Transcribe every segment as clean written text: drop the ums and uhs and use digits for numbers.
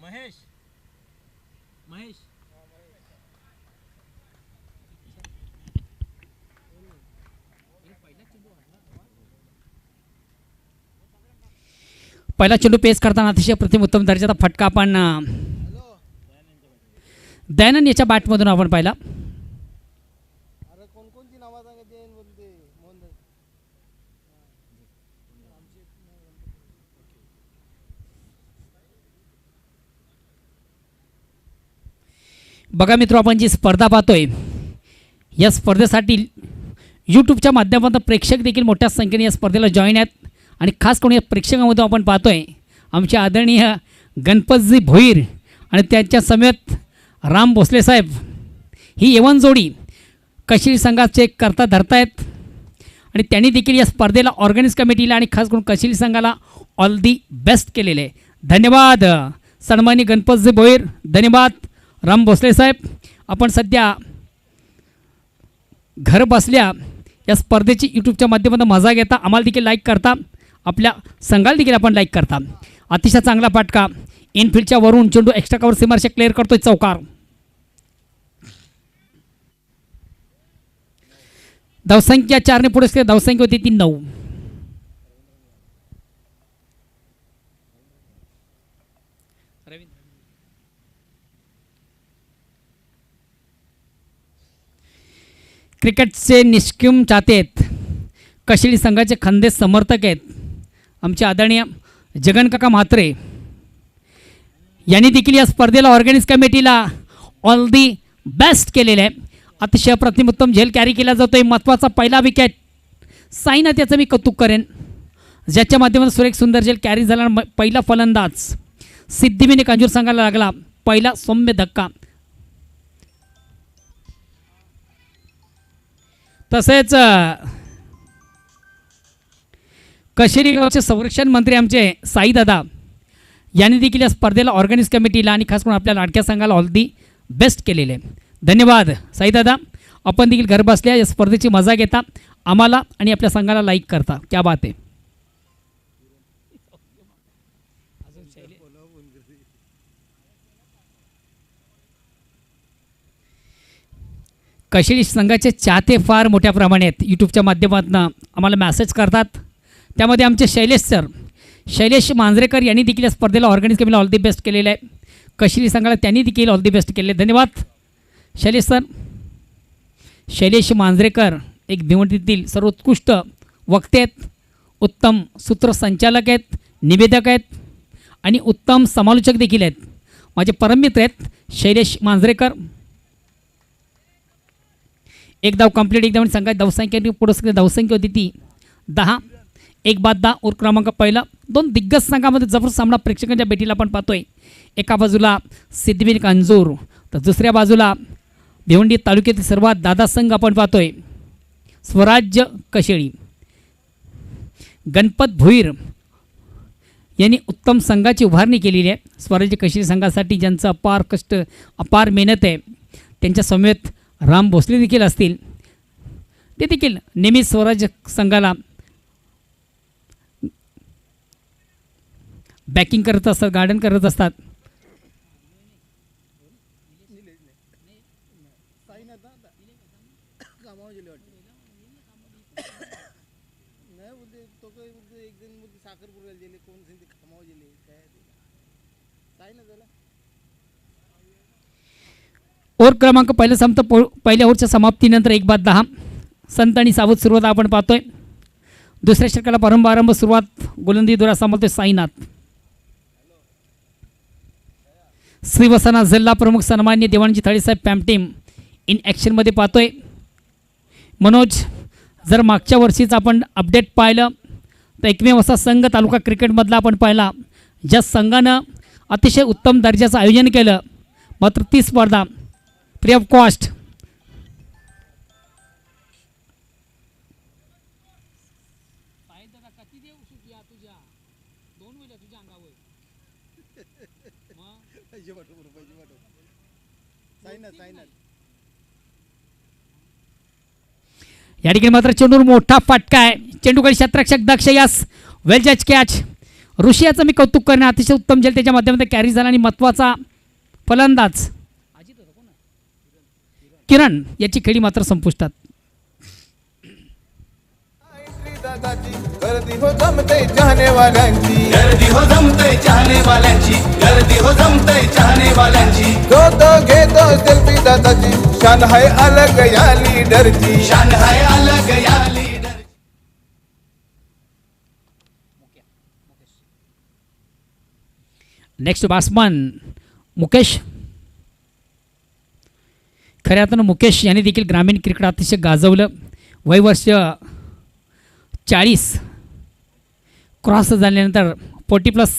महेश महेश पहिला चेंडू पेस करताना अतिशय प्रतिम उत्तम दर्जाचा फटका आपण दयानंद याच्या बॅटमधून आपण पाहिला. बघा मित्र, आपण जी स्पर्धा पाहतोय या स्पर्धेसाठी यूट्यूबच्या माध्यमातून प्रेक्षक देखील मोठ्या संख्येने या स्पर्धेला जॉईन आहेत आणि खास करून या प्रेक्षकांमधून आपण पाहतोय आमचे आदरणीय गणपतजी भोईर आणि त्यांच्या समेत राम भोसले साहेब. ही यवन जोडी कशिली संघाचे करता धरतायत आणि त्यांनी देखील या स्पर्धेला ऑर्गनाइज कमिटीला आणि खास करून कशिली संघाला ऑल दी बेस्ट केलेले आहे. धन्यवाद सन्माननीय गणपतजी भोईर, धन्यवाद राम भोसले साहेब. आपण सध्या घर बसल्या या स्पर्धेची यूट्यूबच्या माध्यमातून मजा घेता, आम्हाला देखील लाईक करता, आपल्या संघाला देखील आपण लाईक करता. अतिशय चांगला फटका इनफिल्डच्या वरून चेंडू एक्स्ट्रा कव्हर सीमारेषा क्लिअर करतोय चौकार. धावसंख्या 4ने पुढे असते, धावसंख्या होती ती 9. क्रिकेटचे निष्किम चाहते आहेत, कशिली संघाचे खंदे समर्थक आहेत आमचे आदरणीय जगन काका म्हात्रे यांनी देखील या स्पर्धेला ऑर्गनाइज कमिटीला ऑल दी बेस्ट केलेले आहे. अतिशय प्रतिमोत्तम झेल कॅरी केला जातोय. महत्त्वाचा पहिला विकेट साईनाथ याचं मी कौतुक करेन, ज्याच्या माध्यमातून सुरेख सुंदर झेल कॅरी झाला. पहिला फलंदाज सिद्धिविने कांजूर संघाला लागला पहिला सौम्य धक्का. तसेच कशेरी गावचे संरक्षण मंत्री आमचे साईदादा यांनी देखील या स्पर्धेला ऑर्गनाइज कमिटीला आणि खास करून आपल्या लाडक्या संघाला ऑल दी बेस्ट केलेले. धन्यवाद साईदादा. आपण देखील घर बसल्या या स्पर्धेची मजा घेता, आम्हाला आणि आपल्या संघाला लाईक करता. क्या बात आहे. कशिली संघाचे चाहते फार मोठ्या प्रमाणात यूट्यूबच्या माध्यमातून आम्हाला मेसेज करतात. त्यामध्ये आमचे शैलेश मांजरेकर यांनी देखील या स्पर्धेला ऑर्गनाइज कमिटीला ऑल दी बेस्ट केलेलं आहे. कशिली संघाला त्यांनी देखील ऑल दी बेस्ट केले. धन्यवाद शैलेश सर. शैलेश मांजरेकर एक भिवंडीतील सर्वोत्कृष्ट वक्ते आहेत, उत्तम सूत्रसंचालक आहेत, निवेदक आहेत आणि उत्तम समालोचक देखील आहेत. माझे परममित्र आहेत शैलेश मांजरेकर. एक धाव कंप्लीट, एक धाव संघाची धावसंख्या पुढे धावसंख्या होती ती 10. 1-10 ओर क्रमांक पहिला. दोन दिग्गज संघामध्ये जबरदस्त सामना प्रेक्षकांच्या भेटीला आपण पाहतोय. एका बाजूला सिद्धिविनायक कांजूर तर दुसऱ्या बाजूला भिवंडी तालुक्यातील सर्वात दादा संघ आपण पाहतोय स्वराज्य कशेळी. गणपत भोईर यांनी उत्तम संघाची उभारणी केलेली आहे. स्वराज्य कशेळी संघासाठी ज्यांचं अपार कष्ट अपार मेहनत आहे त्यांच्या समेत राम भोसले देखील असतील, ते देखील नेहमी स्वराज्य संघाला बॅकिंग करत असतात, गार्डन करत असतात. ओव्हर क्रमांक पहिला संपत पहिल्या ओव्हरच्या समाप्तीनंतर 1-10 संत आणि सावध सुरुवात आपण पाहतोय. दुसऱ्या षटकाला प्रारंभ सुरुवात गोलंदाजी द्वारा सांभाळतोय साईनाथ. श्रीवसना जिल्हा प्रमुख सन्माननीय देवाणजी थाळीसाहेब पॅम टीम इन ॲक्शनमध्ये पाहतोय. मनोज, जर मागच्या वर्षीच आपण अपडेट पाहिलं तर एकमेव असा संघ तालुका क्रिकेटमधला आपण पाहिला ज्या संघानं अतिशय उत्तम दर्जाचं आयोजन केलं. मात्र ती स्पर्धा फ्री ऑफ कॉस्ट. या ठिकाणी मात्र चेंडूवर मोठा फटका आहे. चेंडूकडे क्षेत्ररक्षक दक्ष यास वेल जज कॅच. ऋषियाचं मी कौतुक करणे अतिशय उत्तम जल त्याच्या माध्यमातून कॅरी झाला आणि महत्त्वाचा फलंदाज किरण याची खेळी मात्र संपुष्टात. गर्दी हो जमते चाहने वाल्यांची, गर्दी हो जमते चाहने वाल्यांची, गर्दी हो जमते चाहने वाल्यांची. जो तो घेतो सेल्फी दादाची, शान है अलग या लीडरची, शान है अलग या लीडर. Next batsman Mukesh. खऱ्या अर्थानं मुकेश यांनी देखील ग्रामीण क्रिकेट अतिशय गाजवलं. वय वर्ष 40 क्रॉस झाल्यानंतर 40+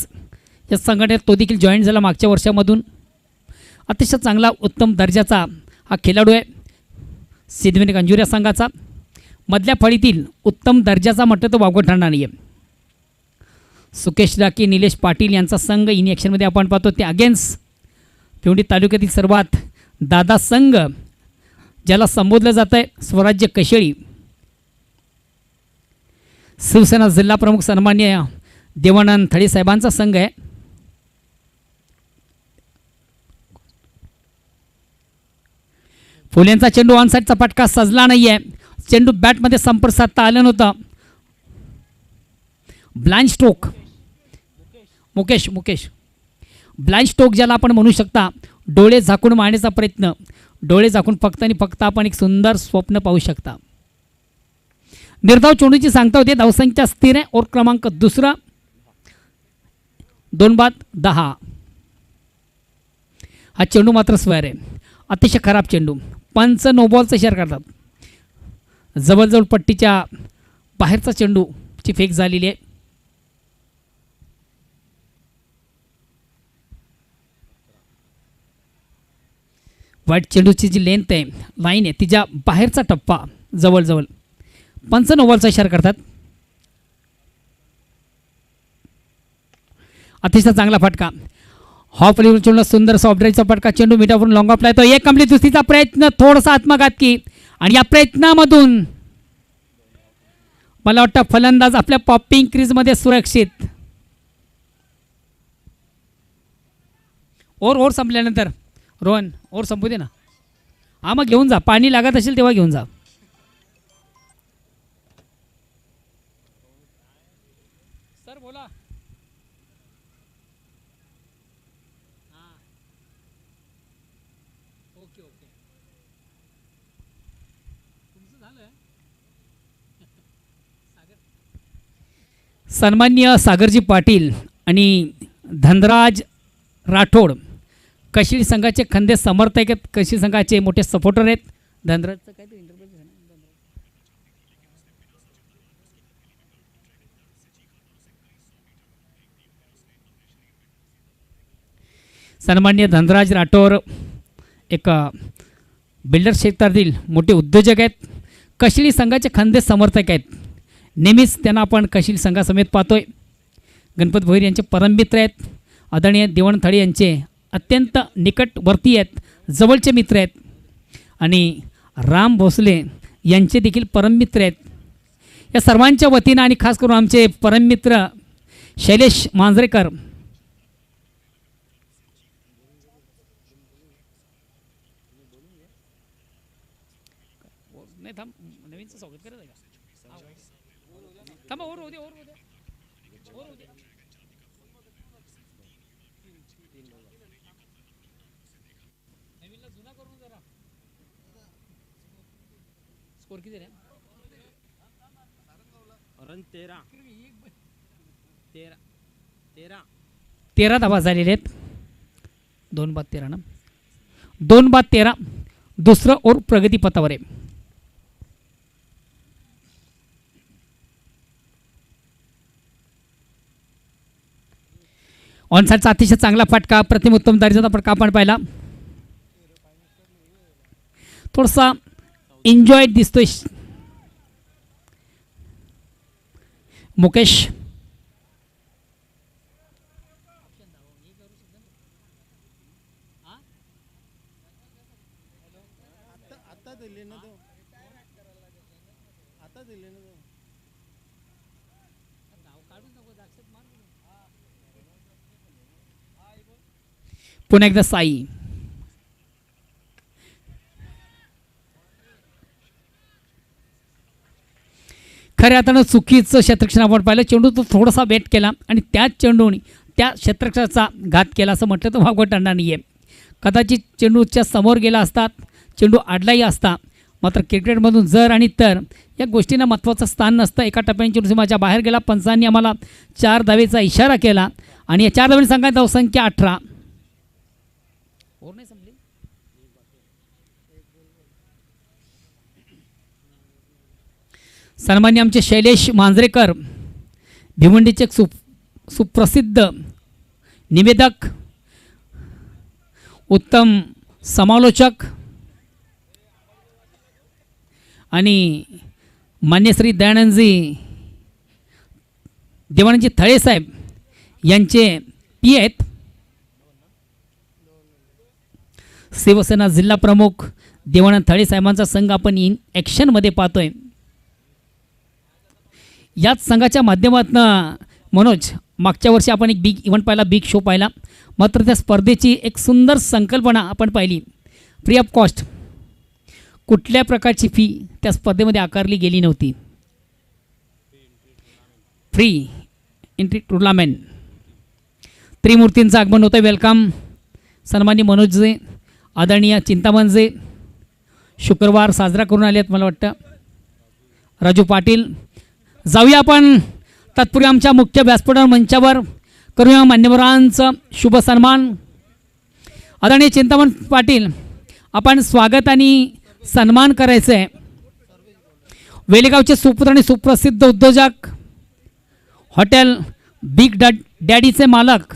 या संघटनेत तो देखील जॉईन झाला मागच्या वर्षामधून. अतिशय चांगला उत्तम दर्जाचा हा खेळाडू आहे. सिद्धविनायक अंजुरिया संघाचा मधल्या फळीतील उत्तम दर्जाचा म्हटलं तर वावगं ठरणार नाही आहे. सुकेश डाके निलेश पाटील यांचा संघ इन ॲक्शनमध्ये आपण पाहतो ते अगेन्स्ट पिवळी तालुक्यातील सर्वात दादा संघ ज्याला संबोधलं जातं आहे स्वराज्य कशेळी. शिवसेना जिल्हा प्रमुख सन्मान्य देवानंद थडे साहेबांचा संघ आहे. फुलेंचा चेंडू ऑनसाईडचा फटका सजला नाही आहे. चेंडू बॅटमध्ये संपर्क साधता आलं नव्हतं. Blind stroke Mukesh blind stroke ज्याला आपण म्हणू शकता. डोळे झाकून मारण्याचा प्रयत्न. डोळे झाकून फक्त आणि फक्त आपण एक सुंदर स्वप्न पाहू शकता. निर्धाव चेंडूची सांगता होते. धावसंख्या स्थिर आहे. ओर क्रमांक दुसरा 2/10. हा चेंडू मात्र स्क्वेअर आहे. अतिशय खराब चेंडू. पंच नो बॉलचा इशारा करतात. जवळजवळ पट्टीच्या बाहेरचा चेंडूची फेक झालेली आहे. वाईट चेंडूची जी लेंथ आहे लाईन आहे तिच्या बाहेरचा टप्पा जवळजवळ पंच नो बॉलचा इशारा करतात. अतिशय चांगला फटका. हॉफ लेवल चेंडू सुंदर सॉफ्टड्राईव्हचा फटका. चेंडू मिठावरून लॉंग ऑफला येतो. एक कंप्लीट दुसरीचा प्रयत्न थोडासा आत्मघातकी आणि या प्रयत्नामधून मला वाटतं फलंदाज आपल्या पॉपिंग क्रीजमध्ये सुरक्षित. ओव्हर संपल्यानंतर रोहन ओव्हर संपू दे ना. हा मग घेऊन जा. पाणी लागत असेल तेव्हा घेऊन जा. सर बोला. हां ओके तुमचं झालं. सन्मान्य सागरजी पाटील आणि धनराज राठोड कशीळ संघाचे खंदे समर्थक आहेत. कशीळ संघाचे मोठे सपोर्टर आहेत. धनराजचं काय ते इंटरव्ह्यू झालं. सन्मान्य धनराज राठोड एक बिल्डर क्षेत्रातील मोठे उद्योजक आहेत. कशीळ संघाचे खंदे समर्थक आहेत. नेहमीच त्यांना आपण कशीळ संघासमेत पाहतोय. गणपत भोईर यांचे परममित्र आहेत. आदरणीय देवानंद थडे यांचे अत्यंत निकटवर्ती आहेत. जवळचे मित्र आहेत. आणि राम भोसले यांचे देखील परममित्र आहेत. या सर्वांच्या वतीनं आणि खास करून आमचे परममित्र शैलेश मांजरेकर नाही थांब नवीनचं स्वागत करत आहे का. थांबा ओर होऊ दे. स्कोर किती रे. 13 धावा झालेले आहेत. 2/13 ना. 2/13 दुसरं ओर प्रगतीपथावर आहे. ऑनसाईडचा अतिशय चांगला फटका. प्रतिम उत्तम दर्जाचा फटका आपण पाहिला. थोडासा एन्जॉय दिसतोय. मुकेश आता दिले ना तो आता दिले ना तो पुन्हा एकदा साई. खऱ्या अर्थानं चुकीचं क्षेत्ररक्षण आपण पाहिलं. चेंडू तो थोडासा वेट केला आणि त्याच चेंडूने त्या क्षेत्ररक्षणाचा घात केला असं म्हटलं तर वागवत ठरणार नाही आहे. कदाचित चेंडूच्या समोर गेला असतात, चेंडू आडलाही असता. मात्र क्रिकेटमधून जर आणि तर या गोष्टींना महत्त्वाचं स्थान नसतं. एका टप्प्याने चेंडू सीमाच्या बाहेर गेला. पंचांनी आम्हाला 4 धावेचा इशारा केला आणि या 4 धावेने संघाची धावसंख्या 18. नाही संपली. सन्मान्य आमचे शैलेश मांजरेकर, भिवंडीचे सुप्रसिद्ध निवेदक, उत्तम समालोचक आणि मान्य श्री दयानंदजी देवानंदजी थळे साहेब यांचे पी आहेत. शिवसेना जिल्हा प्रमुख देवानंद थळे साहेबांचा संघ आपण इन ॲक्शनमध्ये पाहतोय. याच संघाच्या माध्यमातून मनोज मागच्या वर्षी आपण एक बिग इव्हेंट पाहिला, बिग शो पाहिला. मात्र त्या स्पर्धेची एक सुंदर संकल्पना आपण पाहिली. फ्री ऑफ कॉस्ट, कुठल्या प्रकारची फी त्या स्पर्धेमध्ये आकारली गेली नव्हती. Free entry tournament. त्रिमूर्तींचं आगमन होतं. वेलकम सन्मान्य मनोजजे, आदरणीय चिंतामणजे शुक्रवार साजरा करून आले आहेत मला वाटतं. राजू पाटील. जाऊया आपण तत्पूर्वी आमच्या मुख्य व्यासपीठावर मंचावर करूया मान्यवरांचं शुभ सन्मान. आदरणीय चिंतामण पाटील, आपण स्वागत आणि सन्मान करायचं आहे. वेलेगावचे सुपुत्र आणि सुप्रसिद्ध उद्योजक, हॉटेल बिग डॅडीचे मालक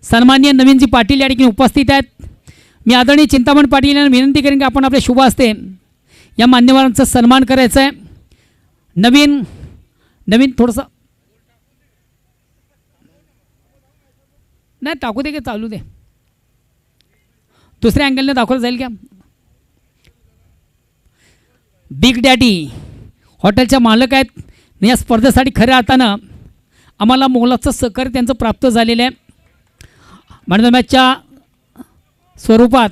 सन्मान्य नवीनजी पाटील या ठिकाणी उपस्थित आहेत. मी आदरणीय चिंतामण पाटील यांना विनंती करेन की आपण आपले शुभ हस्ते या मान्यवरांचा सन्मान करायचा आहे. नवीन थोडंसं नाही टाकू दे, की चालू दे, दुसऱ्या अँगलने दाखवलं जाईल का. बिग डॅडी हॉटेलच्या मालक आहेत. या स्पर्धेसाठी खऱ्या अर्थानं आम्हाला मोलाचं सहकार्य त्यांचं प्राप्त झालेलं आहे. मॅचच्या स्वरूपात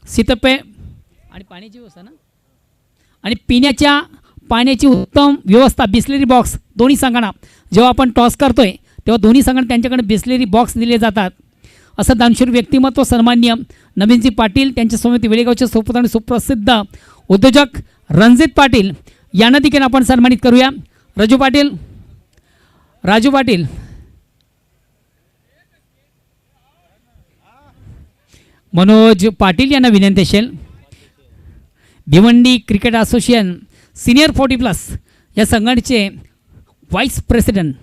शीतपेय आणि पाण्याची व्यवस्था ना, आणि पिण्याच्या पाण्याची उत्तम व्यवस्था, बिस्लेरी बॉक्स दोन्ही संघांना. जेव्हा आपण टॉस करतोय तेव्हा दोन्ही संघांना त्यांच्याकडे बिस्लेरी बॉक्स दिले जातात. असं दानशूर व्यक्तिमत्व सन्मान्य नवीनजी पाटील, त्यांच्यासमोर वेळेगावचे सुपुत्र आणि सुप्रसिद्ध उद्योजक रणजित पाटील यांना देखील आपण सन्मानित करूया. राजू पाटील मनोज पाटील यांना विनंती असेल. भिवंडी क्रिकेट असोसिएशन सिनियर 40+ या संघटनेचे व्हाईस प्रेसिडेंट.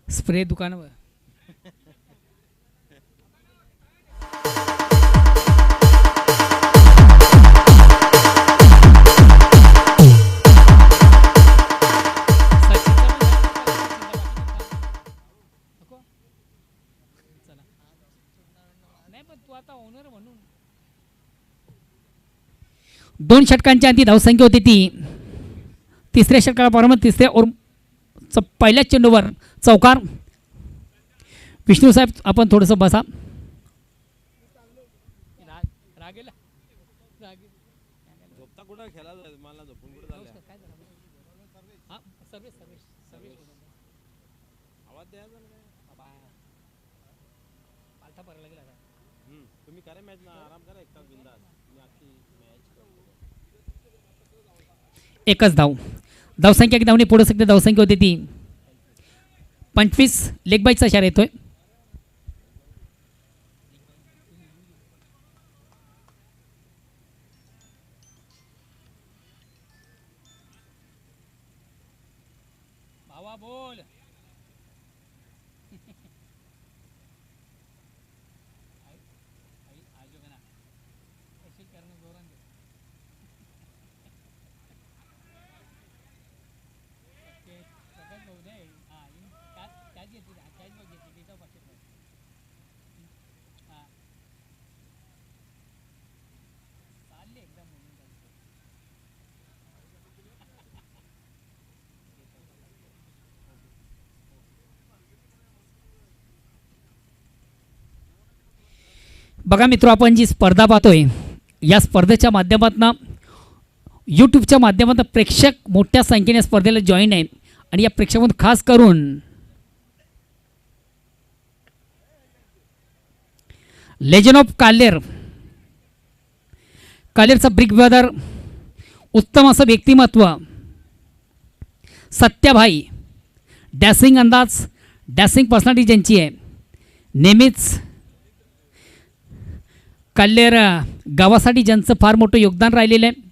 स्प्रे दुकानावर दोन षटकांच्या आधी धावसंख्या होती ती. तिसऱ्या षटकाला प्रारंभ, तिसऱ्या ओव्हर पहिल्याच चेंडूवर चौकार. विष्णू साहेब आपण थोडंसं बसा. झोपता कुठं खेळायला मला झोपून कुठं झालं आवाज द्यायचा तुम्ही करा मॅच ना, आराम करा, एक तास बिंदास तुम्ही अख्खी मॅच. एकच धावसंख्या की धावणे पुढे सगळी धावसंख्या होती ती 25. लेग बाईचा इशारा येतोय. भावा बोल. बघा मित्र, आपण जी स्पर्धा पाहतोय या स्पर्धेच्या माध्यमातून यूट्यूबच्या माध्यमातून प्रेक्षक मोठ्या संख्येने स्पर्धेला जॉईन आहे आणि या प्रेक्षकांमधून खास करून लेजंड ऑफ कालेर, कालेरचा ब्रिक ब्रदर, उत्तम असं व्यक्तिमत्व, सत्याभाई, डॅसिंग अंदाज, डॅसिंग पर्सनॅलिटी ज्यांची आहे, नेहमीच कालेर गावासाठी ज्यांचं फार मोठं योगदान राहिलेलं आहे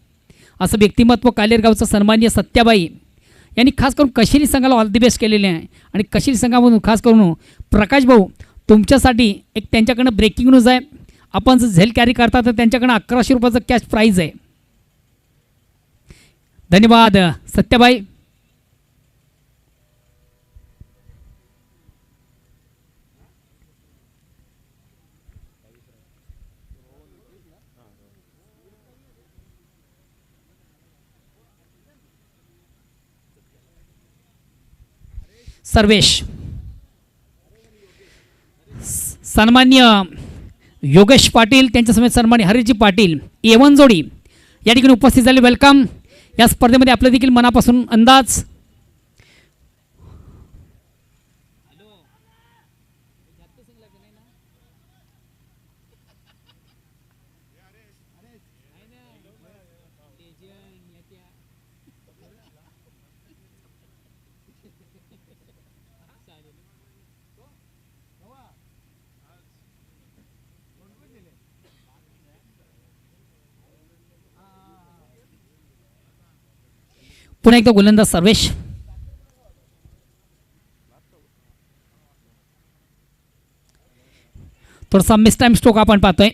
असं व्यक्तिमत्व कालेर गावचं सन्माननीय सत्याबाई यांनी खास करून कशिरी संघाला ऑल दी बेस्ट केलेले आहे. आणि कशिरी संघामधून खास करून प्रकाश भाऊ तुमच्यासाठी एक त्यांच्याकडनं ब्रेकिंग न्यूज आहे. आपण जर झेल कॅरी करता तर त्यांच्याकडनं 1100 रुपयाचं कॅश प्राईज आहे. धन्यवाद सत्याबाई. सर्वेश, सन्मान्य योगेश पाटील, त्यांच्यासमोर सन्मान्य हरीजी पाटील, एवन जोडी या ठिकाणी उपस्थित झाले. वेलकम. या स्पर्धेमध्ये आपलं देखील मनापासून अंदाज. पुन्हा एकदा गोलंदाज सर्वेश. थोडासा मिस टाइम स्ट्रोक आपण पाहतोय.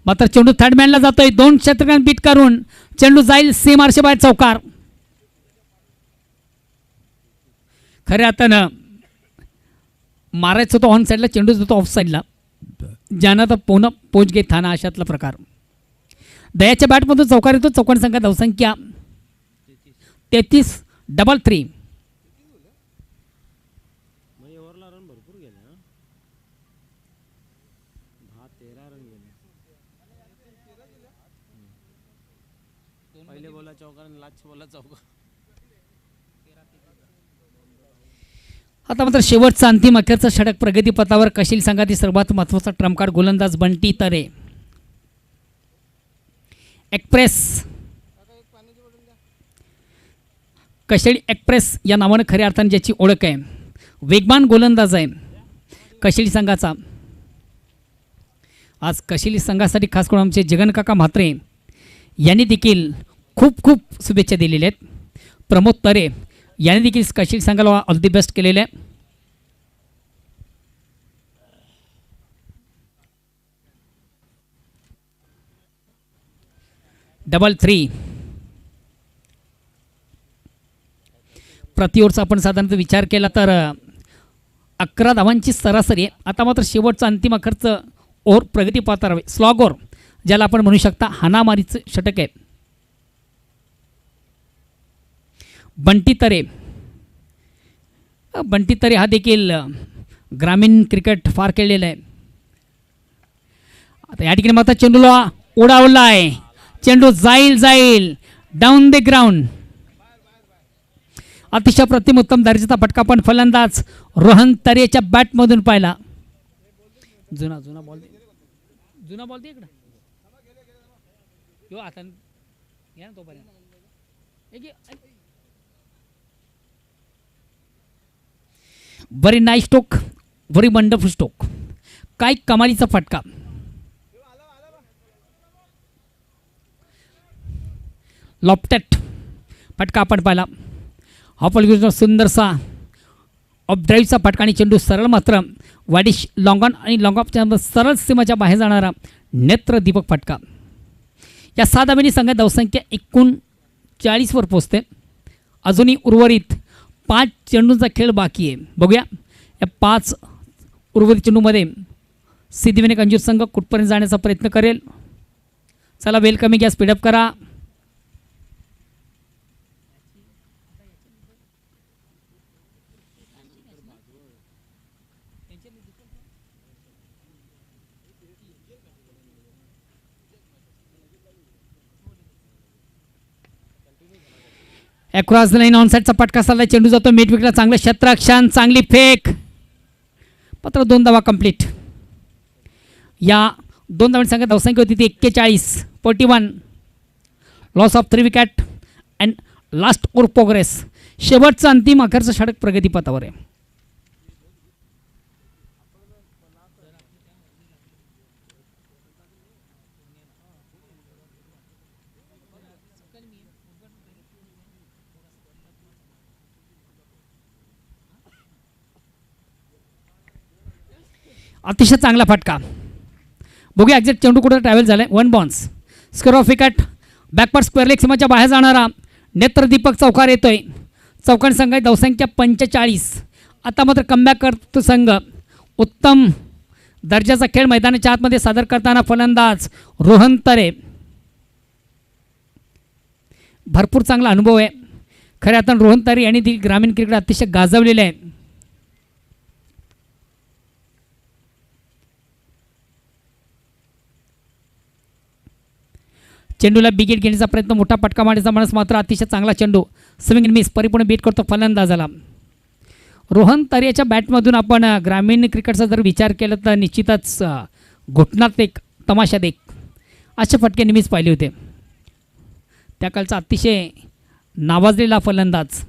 मात्र चेंडू थर्ड मॅनला जातोय. 2 षटकांना बीट करून चेंडू जाईल सीमारशे बाहेर चौकार. खऱ्या अर्थानं मारायचं होतं ऑन साईडला, चेंडू होतो ऑफ साईडला, ज्यानं तर पुन्हा पोच घेत थाना अशातला प्रकार. दयाच्या बॅटमधून चौकार येतो. चौकार संख्या धावसंख्या 33-3. म्हणजे ओव्हरला रन भरपूर गेले ना, 10-13 रन गेले. पहिले बोला चौकार आणि लास्ट बोला चौकार. आता मात्र शेवटचा अंतिम अखेरचा षटक प्रगतीपथावर कशील संघातील सर्वात महत्त्वाचा ट्रम्प कार्ड गोलंदाज बंटी तरे. एक्सप्रेस, कशेळी एक्सप्रेस या नावानं खऱ्या अर्थाने ज्याची ओळख आहे, वेगवान गोलंदाज आहे कशेळी संघाचा. आज कशेळी संघासाठी खास करून आमचे जगनकाका म्हात्रे यांनी देखील खूप खूप शुभेच्छा दिलेल्या आहेत. प्रमोद तरे यांनी देखील कशेळी संघाला ऑल दी बेस्ट केलेलं आहे. डबल 3 प्रति ओव्हरचा आपण साधारणतः विचार केला तर 11 धावांची सरासरी आहे. आता मात्र शेवटचा अंतिम अखेरचं ओव्हर प्रगतीपथावर स्लॉग ओव्हर ज्याला आपण म्हणू शकता हाणामारीचं षटक आहे. बंटी तरे हा देखील ग्रामीण क्रिकेट फार खेळलेला आहे. आता या ठिकाणी मात्र चेंडूला उडावला आहे. चेंडू जाईल डाऊन द ग्राउंड. अतिशय प्रतिम उत्तम दर्जाचा फटका पण फलंदाज रोहन तरेच्या बॅटमधून पाहिला. जुना बॉल दे इकडं. आता घ्या ना तोपर्यंत. Very nice stroke, very wonderful stroke. काय कमालीचा फटका. लॉफ्टेड फटका आपण पाहिला. हॉपल सुंदरसा ऑफ ड्राईव्हचा फटका आणि चेंडू सरळ मात्र वाडिश लॉंग ऑन आणि लॉंग ऑफच्या सरळ सीमाच्या बाहेर जाणारा नेत्रदीपक फटका. या 7 धावांनी संघात धावसंख्या 39वर पोहोचते. अजूनही उर्वरित 5 चेंडूंचा खेळ बाकी आहे. बघूया या 5 उर्वरित चेंडूमध्ये सिद्धिविनायक अंजीर संघ कुठपर्यंत जाण्याचा प्रयत्न करेल. चला वेल कमी घ्या, स्पीडअप करा. अक्रॉस द लाईन ऑनसाईडचा फटका चालला, चेंडू जातो मिड विकेटला, चांगलं क्षेत्ररक्षण, चांगली फेक, मात्र 2 धावा कंप्लीट. या 2 धावांची संख्या धावसंख्या होती ती 41 loss of 3 wicket and last over progress. शेवटचं अंतिम अखेरचं षटक प्रगतीपथावर आहे. अतिशय चांगला फटका. बघूया एक्झॅक्ट चेंडू कुठं ट्रॅव्हल झालाय. 1 bounce, square of wicket, backward square leg सीमाच्या बाहेर जाणारा नेत्रदीपक चौकार येतोय. चौकार संघ धावसंख्या 45. आता मात्र कमबॅक करतो संघ. उत्तम दर्जाचा खेळ मैदानाच्या आतमध्ये सादर करताना फलंदाज रोहन तरे. भरपूर चांगला अनुभव आहे खऱ्या अर्थानं रोहन तरे यांनी देखील ग्रामीण क्रिकेट अतिशय गाजवलेले आहे. चेंडूला बिगेट घेण्याचा प्रयत्न, मोठा फटका मारण्याचा माणूस, मात्र अतिशय चांगला चेंडू, स्विंग मिस, परिपूर्ण बीट करतो फलंदाजाला. रोहन तरेच्या बॅटमधून आपण ग्रामीण क्रिकेटचा जर विचार केला तर निश्चितच घुटणात एक, तमाशात एक असे फटके नेहमीच पाहिले होते. त्या काळचा अतिशय नावाजलेला फलंदाज.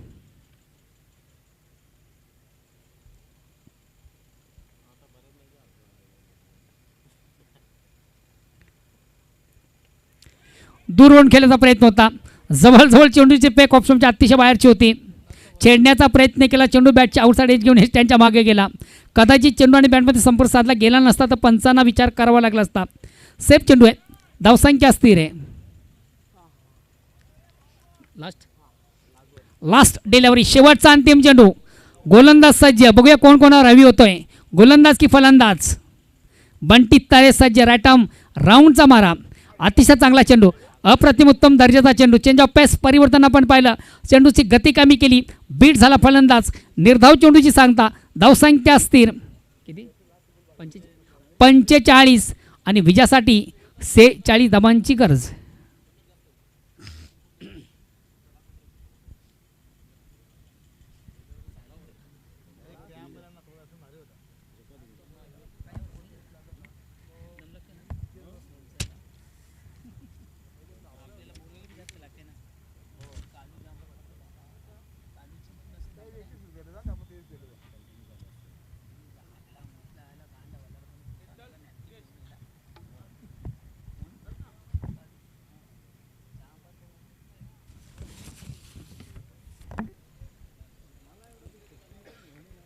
दूरवरून खेळण्याचा प्रयत्न होता, जवळजवळ चेंडूची पेक ऑप्शनच्या अतिशय बाहेरची होती. छेडण्याचा प्रयत्न केला, चेंडू बॅटच्या आउटसाईड एज घेऊन त्यांच्या मागे गेला. कदाचित चेंडू आणि बॅटमध्ये संपर्क साधला गेला नसता तर पंचांना विचार करावा लागला असता. सेफ चेंडू आहे, धावसंख्या स्थिर आहे. लास्ट डिलिव्हरी, शेवटचा अंतिम चेंडू, गोलंदाज सज्ज. बघूया कोण कोणावर हवी होतोय, गोलंदाज की फलंदाज. बंटी तारे सज्ज, रॅटम राऊंडचा मारा, अतिशय चांगला चेंडू, अप्रतिम उत्तम दर्जाचा चेंडू. चेंज ऑफ पेस परिवर्तन आपण पाहिलं, चेंडूची गती कमी केली, बीट झाला फलंदाज. निर्धाव चेंडूची सांगता, धावसंख्या स्थिर किती 45 आणि विजयासाठी 46 धावांची गरज.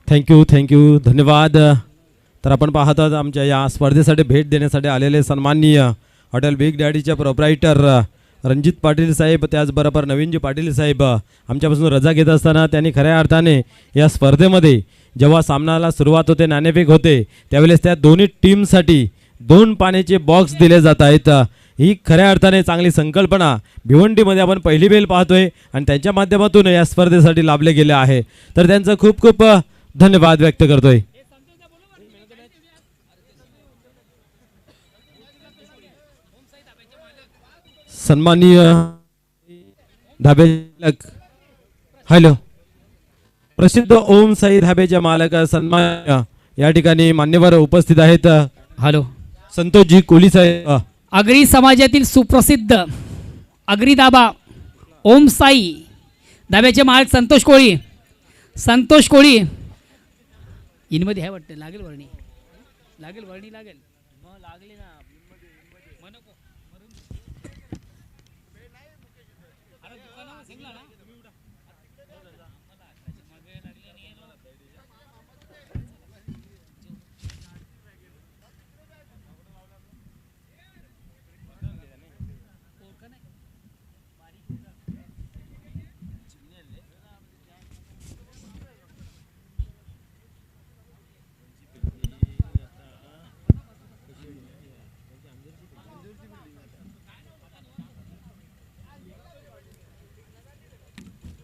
थँक्यू धन्यवाद. तर आपण पाहत आहोत आमच्या या स्पर्धेसाठी भेट देण्यासाठी आलेले सन्माननीय हॉटेल बिग डॅडीचे प्रोप्रायटर रणजित पाटील साहेब, त्याचबरोबर नवीनजी पाटील साहेब आमच्यापासून रजा घेत असताना त्यांनी खऱ्या अर्थाने या स्पर्धेमध्ये जेव्हा सामन्याला सुरुवात होते, नाणेफेक होते, त्यावेळेस त्या दोन्ही टीमसाठी 2 पाण्याचे बॉक्स दिले जात आहेत. ही खऱ्या अर्थाने चांगली संकल्पना भिवंडीमध्ये आपण पहिली वेळ पाहतोय आणि त्यांच्या माध्यमातून या स्पर्धेसाठी लाभले गेले आहे. तर त्यांचं खूप खूप धन्यवाद व्यक्त करतोय. सन्माननीय धाबे हॅलो प्रसिद्ध ओम साई धाब्याचे मालक सन्मान या ठिकाणी मान्यवर उपस्थित आहेत. हॅलो संतोषजी कोली साहेब, आगरी समाजातील सुप्रसिद्ध आगरी दाबा ओम साई दाब्याचे मालक संतोष कोळी इनमध्ये आहे वाटतं. लागेल वर्णी लागेल लागली ना.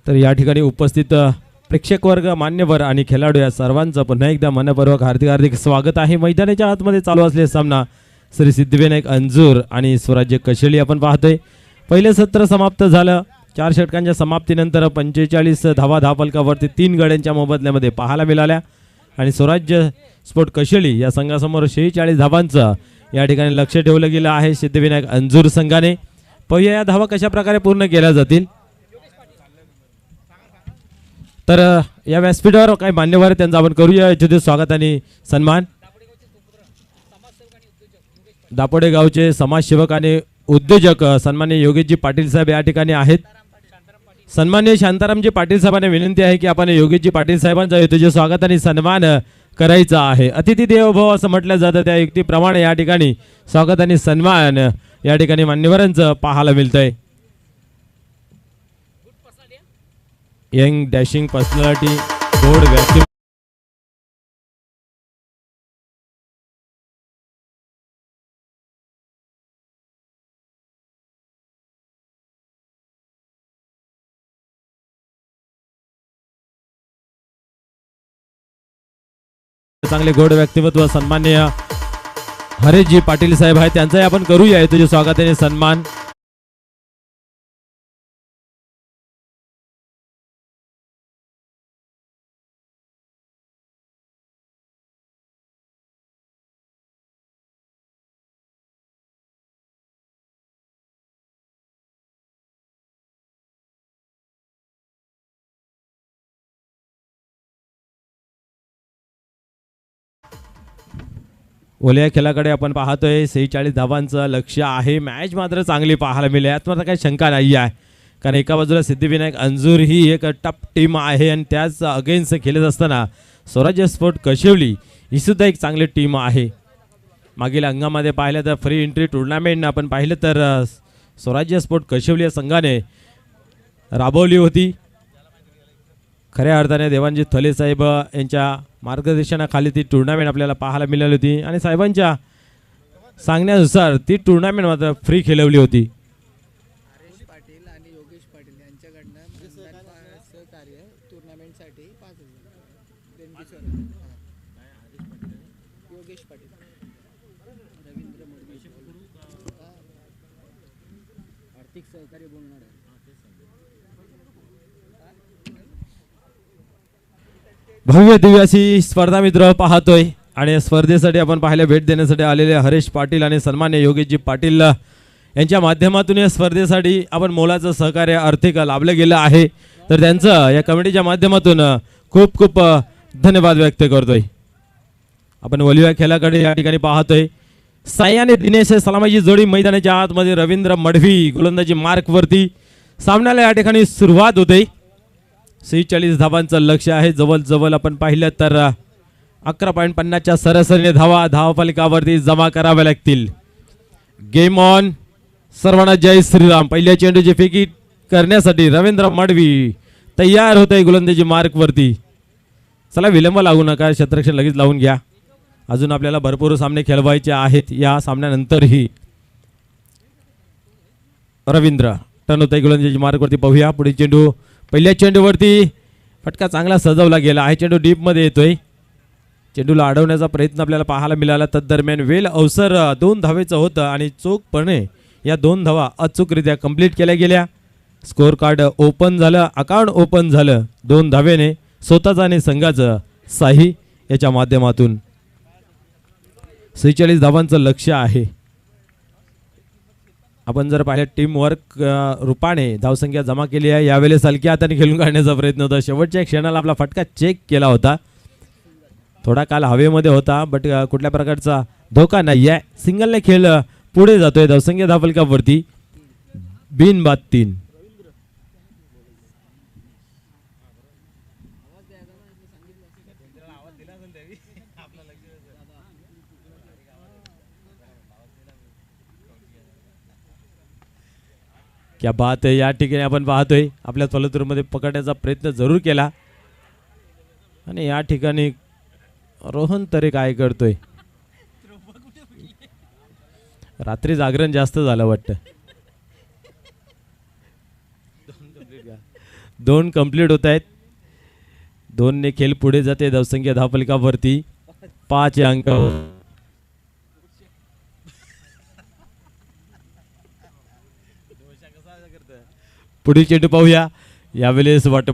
तर या ठिकाणी उपस्थित प्रेक्षक वर्ग, मान्यवर आणि खेळाडू या सर्वांचं पुन्हा एकदा मनपूर्वक हार्दिक स्वागत आहे. मैदानाच्या आतमध्ये चालू असलेला सामना श्री सिद्धिविनायक अंजूर आणि स्वराज्य कशेळी आपण पाहतोय. पहिले सत्र समाप्त झालं. 4 षटकांच्या समाप्तीनंतर 45 धावा धावफलकावरती 3 गड्यांच्या मोबदल्यामध्ये पाहायला मिळाल्या आणि स्वराज्य स्पोर्ट कशेळी या संघासमोर 46 धावांचं या ठिकाणी लक्ष ठेवलं गेलं आहे सिद्धिविनायक अंजूर संघाने. पाहूया या धावा कशा प्रकारे पूर्ण केल्या जातील. तर या व्यासपीठावर काही मान्यवर आहेत, त्यांचं आपण करूया इथे स्वागत आणि सन्मान. दापोडे गावचे समाजसेवक आणि उद्योजक सन्मान्य योगेशजी पाटील साहेब या ठिकाणी आहेत. सन्मान्य शांतारामजी पाटील साहेबांना विनंती आहे की आपण योगेशजी पाटील साहेबांचा इथे स्वागत आणि सन्मान करायचा आहे. अतिथी देवो भव असं म्हटलं जातं, त्या युक्तीप्रमाणे या ठिकाणी स्वागत आणि सन्मान या ठिकाणी मान्यवरांचं पाहायला मिळतंय. यंग डॅशिंग पर्सनॅलिटी गोड व्यक्ती चांगले गोड व्यक्तिमत्व सन्मान्य हरेशजी पाटील साहेब आहेत, त्यांचाही आपण करूया तुझे स्वागत आणि सन्मान. ओल्या खेळाकडे आपण पाहतोय. 46 धावांचं लक्ष आहे. मॅच मात्र चांगली पाहायला मिळेल, यात मात्र काही शंका नाही आहे. कारण एका बाजूला सिद्धिविनायक अंजूर ही एक टफ टीम आहे आणि त्याच अगेन्स्ट खेळत असताना स्वराज्य स्पोर्ट कशेवली ही सुद्धा एक चांगली टीम आहे. मागील अंगामध्ये पाहिलं तर फ्री एंट्री टुर्नामेंट आपण पाहिलं तर स्वराज्य स्पोर्ट कशेवली या संघाने राबवली होती. खऱ्या अर्थाने देवांजी थले साहेब यांच्या मार्गदर्शनाखाली ती टुर्नामेंट आपल्याला पाहायला मिळाली होती आणि साहेबांच्या सांगण्यानुसार ती टुर्नामेंट मात्र फ्री खेळवली होती. हरेश पाटील आणि योगेश पाटील यांच्याकडनं सहकार्य टुर्नामेंटसाठी 5,000 देणगी स्वरूपात. योगेश पाटील रवींद्र मोदी आर्थिक सहकार्य बोलणार आहे. भव्य दिव्य अशी स्पर्धा मित्र पाहतोय आणि स्पर्धेसाठी आपण पाहायला भेट देण्यासाठी आलेले हरेश पाटील आणि सन्मान्य योगेशजी पाटील यांच्या माध्यमातून या स्पर्धेसाठी आपण मोलाचं सहकार्य आर्थिक लाभलं गेलं आहे. तर त्यांचं या कमिटीच्या माध्यमातून खूप खूप धन्यवाद व्यक्त करतोय. आपण वलिया खेळाकडे या ठिकाणी पाहतोय. साई आणि दिनेश सलामाची जोडी मैदानाच्या आतमध्ये रवींद्र मडवी गोलंदाजी मार्कवरती. सामन्याला या ठिकाणी सुरुवात होते. 46 धावांचं लक्ष आहे. जवळ आपण पाहिलं तर 11.50च्या सरासरीने धावफलकावरती जमा कराव्या लागतील. Game on. सर्वांना जय श्रीराम. पहिल्या चेंडूची फेकी करण्यासाठी रवींद्र मडवी तयार होत आहे गोलंदाजी मार्कवरती. चला विलंब लागू नका, क्षेत्ररक्षण लगेच लावून घ्या. अजून आपल्याला भरपूर सामने खेळवायचे आहेत. या सामन्यानंतरही रवींद्र टर्न होत आहे गोलंदाजी मार्कवरती. पाहूया पुढे चेंडू. पहिल्या चेंडूवरती फटका चांगला सजवला गेला आहे. चेंडू डीपमध्ये येतोय. चेंडूला अडवण्याचा प्रयत्न आपल्याला पाहायला मिळाला. तदरम्यान वेल अवसर 2 धावेचं होतं आणि चोखपणे या 2 धावा अचूकरित्या कंप्लीट केल्या गेल्या. स्कोअर कार्ड ओपन झालं, अकाउंट ओपन झालं 2 धावेने स्वतःचं आणि संघाचं साही याच्या माध्यमातून. 46 धावांचं लक्ष आहे. आपण जर पाहिलं टीम वर्क रूपाने धावसंख्या जमा केली आहे. यावेळेस हलक्या हाताने खेळून काढण्याचा प्रयत्न होता. शेवटच्या क्षणाला आपला फटका चेक केला होता. थोडा काल हवेमध्ये होता बट कुठल्या प्रकारचा धोका नाही आहे. सिंगलने खेळ पुढे जातोय धावसंख्या धावफलकावरती. बिनबाद 3. क्या बात आहे. या ठिकाणी आपण पाहतोय आपल्या फलतूरमध्ये पकडण्याचा प्रयत्न जरूर केला आणि या ठिकाणी रोहन तरी काय करतोय. रात्री जागरण जास्त झालं वाटतं. 2 कंप्लीट होत आहेत. 2ने खेळ पुढे जाते धावसंख्या धावफलकावरती 5 अंक. पुढील चेंडू पाहूया. यावेळेस वॉटर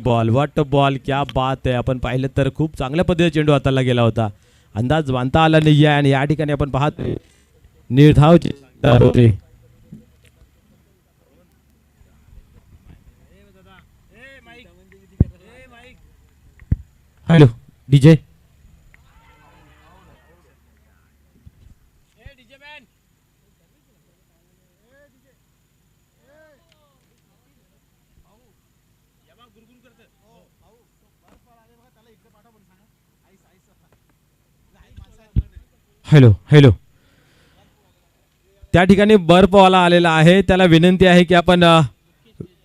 बॉल क्या बात आहे. आपण पाहिलं तर खूप चांगल्या पद्धतीने चेंडू हाताला गेला होता. अंदाज बांधता आला नाही आहे आणि या ठिकाणी आपण पाहतोय निर्धाव होते. Hello DJ. Hello hello. त्या ठिकाणी बर्फवाला आलेला आहे. त्याला विनंती आहे की आपण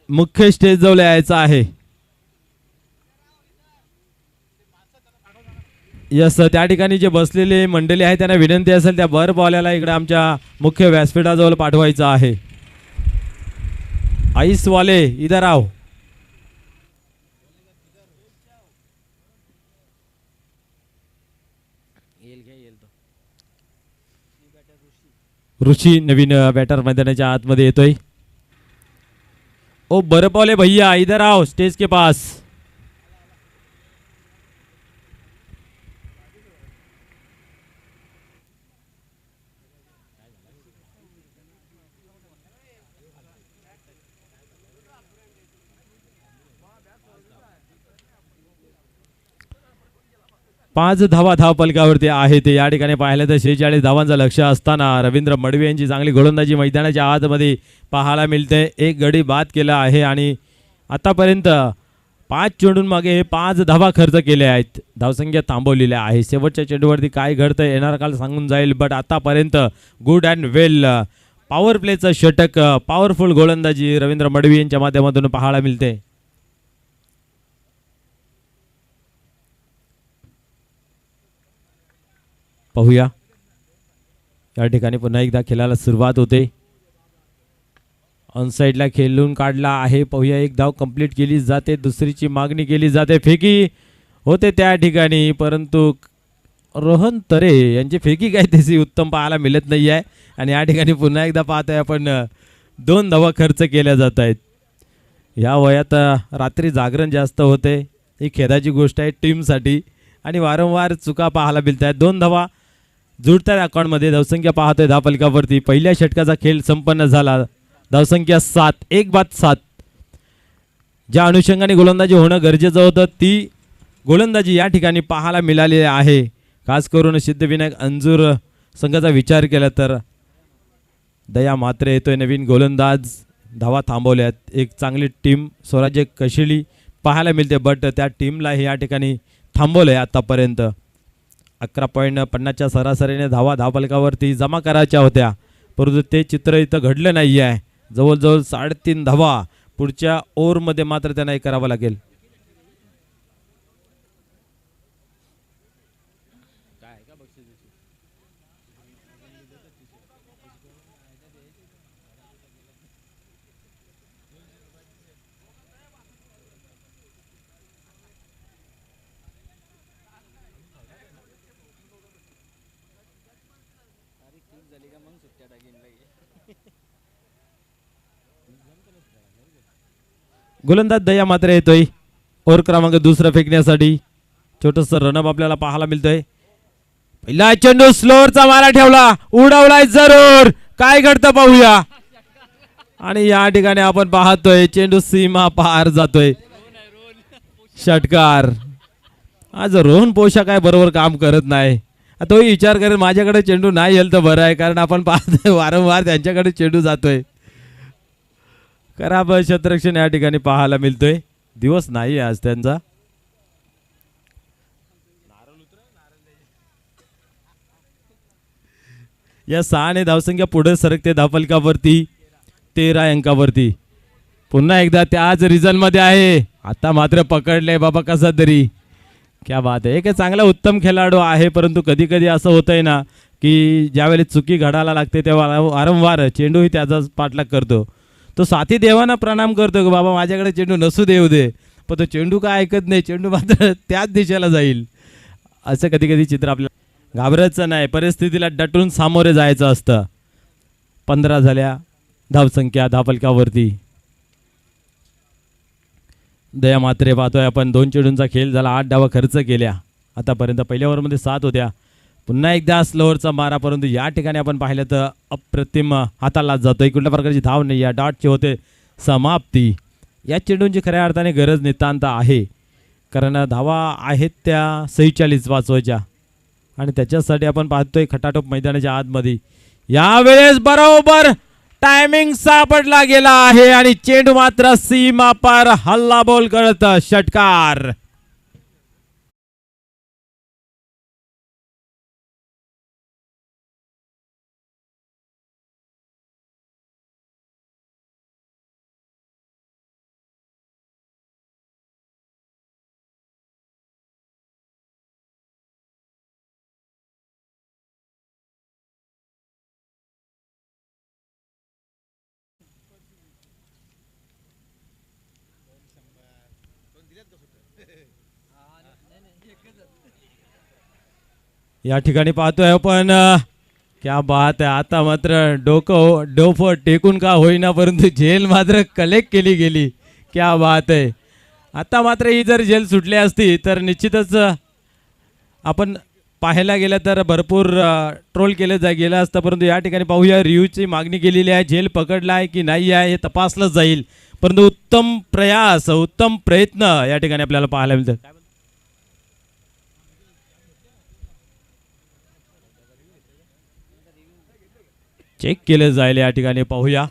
मुख्य स्टेज जवळ यायचं आहे. यस, त्या ठिकाणी जे बसलेले मंडळी आहे त्यांना विनंती असेल त्या बर्फवाल्याला इकडे आमच्या मुख्य व्यासपीठाजवळ पाठवायचं आहे. आईसवाले इधर आओ. ऋषी नवीन बॅटर मैदानाच्या आतमध्ये येतोय. ओ बर्फवाले भैया इधर आओ स्टेज के पास. पाच धावा धावपलकावरती आहे ते. या ठिकाणी पाहिलं तर 46 धावांचं लक्ष असताना रवींद्र मडवी यांची चांगली गोलंदाजी मैदानाच्या आतमध्ये पाहायला मिळते. एक गडी बाद केला आहे आणि आतापर्यंत 5 चेंडून मागे 5 धावा खर्च केल्या आहेत. धावसंख्या थांबवलेल्या आहे. शेवटच्या चेंडूवरती काय घडतं येणार काल सांगून जाईल. बट आतापर्यंत गुड अँड वेल पॉवर प्लेचं षटक पॉवरफुल गोलंदाजी रवींद्र मडवी यांच्या माध्यमातून पाहायला मिळते. पाहूया या ठिकाणी पुन्हा एकदा खेळायला सुरुवात होते. ऑनसाईडला खेळून काढला आहे. पाहूया एक धाव कंप्लीट केली जाते. दुसरीची मागणी केली जाते. फेकी होते त्या ठिकाणी परंतु रोहन तरे यांची फेकी काय तशी उत्तम पाहायला मिळत नाही आहे. आणि या ठिकाणी पुन्हा एकदा पाहतोय आपण 2 धावा खर्च केल्या जात आहेत. या वयात रात्री जागरण जास्त होते. ही खेदाची गोष्ट आहे टीमसाठी आणि वारंवार चुका पाहायला मिळत आहेत. 2 धावा जुळत्या अकाउंटमध्ये. धावसंख्या पाहतोय धावपलकावरती. पहिल्या षटकाचा खेळ संपन्न झाला. धावसंख्या 7, 1 बाद 7. ज्या अनुषंगाने गोलंदाजी होणं गरजेचं होतं ती गोलंदाजी या ठिकाणी पाहायला मिळालेली आहे. खास करून सिद्धविनायक अंजूर संघाचा विचार केला तर दया मात्रे येतोय नवीन गोलंदाज. धावा थांबवल्यात. एक चांगली टीम स्वराज्य कशिली पाहायला मिळते. बट त्या टीमला हे या ठिकाणी थांबवलं आहे. आतापर्यंत 11.50च्या सरासरीने धावा धावपलकावरती जमा करायच्या होत्या परंतु ते चित्र इथं घडलं नाही आहे. जवळजवळ 3.5 धावा पुढच्या ओव्हरमध्ये मात्र त्यांना हे करावं लागेल. गोलंदाज दया मात्र येतोय ओव्हर क्रमांक 2 फेकण्यासाठी. छोटंसं रनअप आपल्याला पाहायला मिळतोय. पहिला चेंडू स्लोअरचा मारा ठेवला. उडवलाय जरूर. काय घडतं पाहूया. आणि या ठिकाणी आपण पाहतोय चेंडू सीमा पार जातोय. षटकार. आज रोहन पोशाख काय बरोबर काम करत नाही. तोही विचार करेल माझ्याकडे चेंडू नाही येईल तर बरं आहे कारण आपण पाहतोय वारंवार त्यांच्याकडे चेंडू जातोय. खराब क्षेत्ररक्षण या ठिकाणी पाहायला मिळतोय. दिवस नाही आज त्यांचा. या 6ने धावसंख्या पुढे सरकते धावपलकावरती 13 अंकावरती. पुन्हा एकदा त्याच रिझल्ट मध्ये आहे. आता मात्र पकडले बाबा कसा तरी. क्या बात आहे. एक चांगला उत्तम खेळाडू आहे परंतु कधी कधी असं होतंय ना की ज्यावेळी चुकी घडायला लागते तेव्हा वारंवार चेंडूही त्याचाच पाठलाग करतो. तो साथी देवांना प्रणाम करतो की बाबा माझ्याकडे चेंडू नसू देऊ दे. पण तो चेंडू काय ऐकत नाही. चेंडू मात्र त्याच दिशेला जाईल. असं कधी कधी चित्र आपल्याला घाबरायचं नाही. परिस्थितीला डटून सामोरे जायचं असतं. 15 झाल्या धावसंख्या धावपलकावरती. दया मात्रे पाहतोय आपण. 2 चेंडूंचा खेळ झाला, 8 डावा खर्च केल्या आतापर्यंत. पहिल्या ओव्हरमध्ये 7 होत्या. पुन्हा एकदा स्लोअरचा मारा, परंतु या ठिकाणी आपण पाहिलं तर अप्रतिम हाताला जातोय. कुठल्या प्रकारची धाव नाही. या डॉटचे होते समाप्ती. या चेंडूंची खऱ्या अर्थाने गरज नितांत आहे, कारण धावा आहेत त्या 46 वाचवायच्या आणि त्याच्यासाठी आपण पाहतोय खटाटोप मैदानाच्या आतमध्ये. यावेळेस बरोबर टायमिंग सापडला गेला आहे आणि चेंडू मात्र सीमा पार हल्ला बॉल करत षटकार. या ठिकाणी पाहतोय आपण क्या बात आहे. आता मात्र डोकं टेकून का होईना, परंतु झेल मात्र कलेक्ट केली गेली. क्या बात आहे. आता मात्र ही जर झेल सुटली असती तर निश्चितच आपण पाहायला गेलं तर भरपूर ट्रोल केलं गेलं असतं, परंतु या ठिकाणी पाहूया रिव्ह्यूची मागणी केलेली आहे. झेल पकडला आहे की नाही आहे हे तपासलं जाईल, परंतु उत्तम प्रयास, उत्तम प्रयत्न या ठिकाणी आपल्याला पाहायला मिळतं. चेक केलं जाईल. या ठिकाणी पाहूया.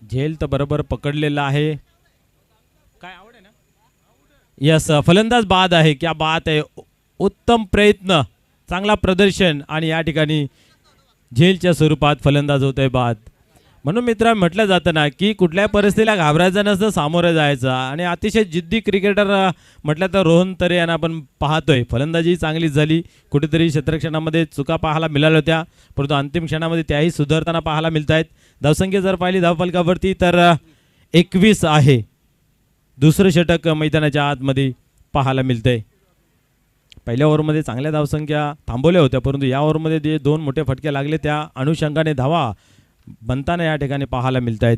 झेल तर बरोबर पकडलेला आहे. काय आवड आहे ना. यस, फलंदाज बाद आहे. क्या बात आहे. उत्तम प्रयत्न, चांगला प्रदर्शन आणि या ठिकाणी झेलच्या स्वरूपात फलंदाज होत आहे बाद. म्हणून मित्र म्हटलं जातं ना की कुठल्याही परिस्थितीला घाबरायचं नसतं, सामोरं जायचं. आणि अतिशय जिद्दी क्रिकेटर म्हटलं तर रोहन तरे यांना आपण पाहतोय. फलंदाजी चांगली झाली, कुठेतरी क्षेत्रक्षणामध्ये चुका पाहायला मिळाल्या होत्या, परंतु अंतिम क्षणामध्ये त्याही सुधारताना पाहायला मिळत आहेत. धावसंख्या जर पाहिली धावफलकावरती तर 21 आहे. दुसरं षटक मैदानाच्या आतमध्ये पाहायला मिळतंय. पहिल्या ओव्हरमध्ये चांगल्या धावसंख्या थांबवल्या होत्या, परंतु या ओव्हरमध्ये जे 2 मोठे फटके लागले त्या अनुषंगाने धावा बनताना या ठिकाणी पाहायला मिळत आहेत.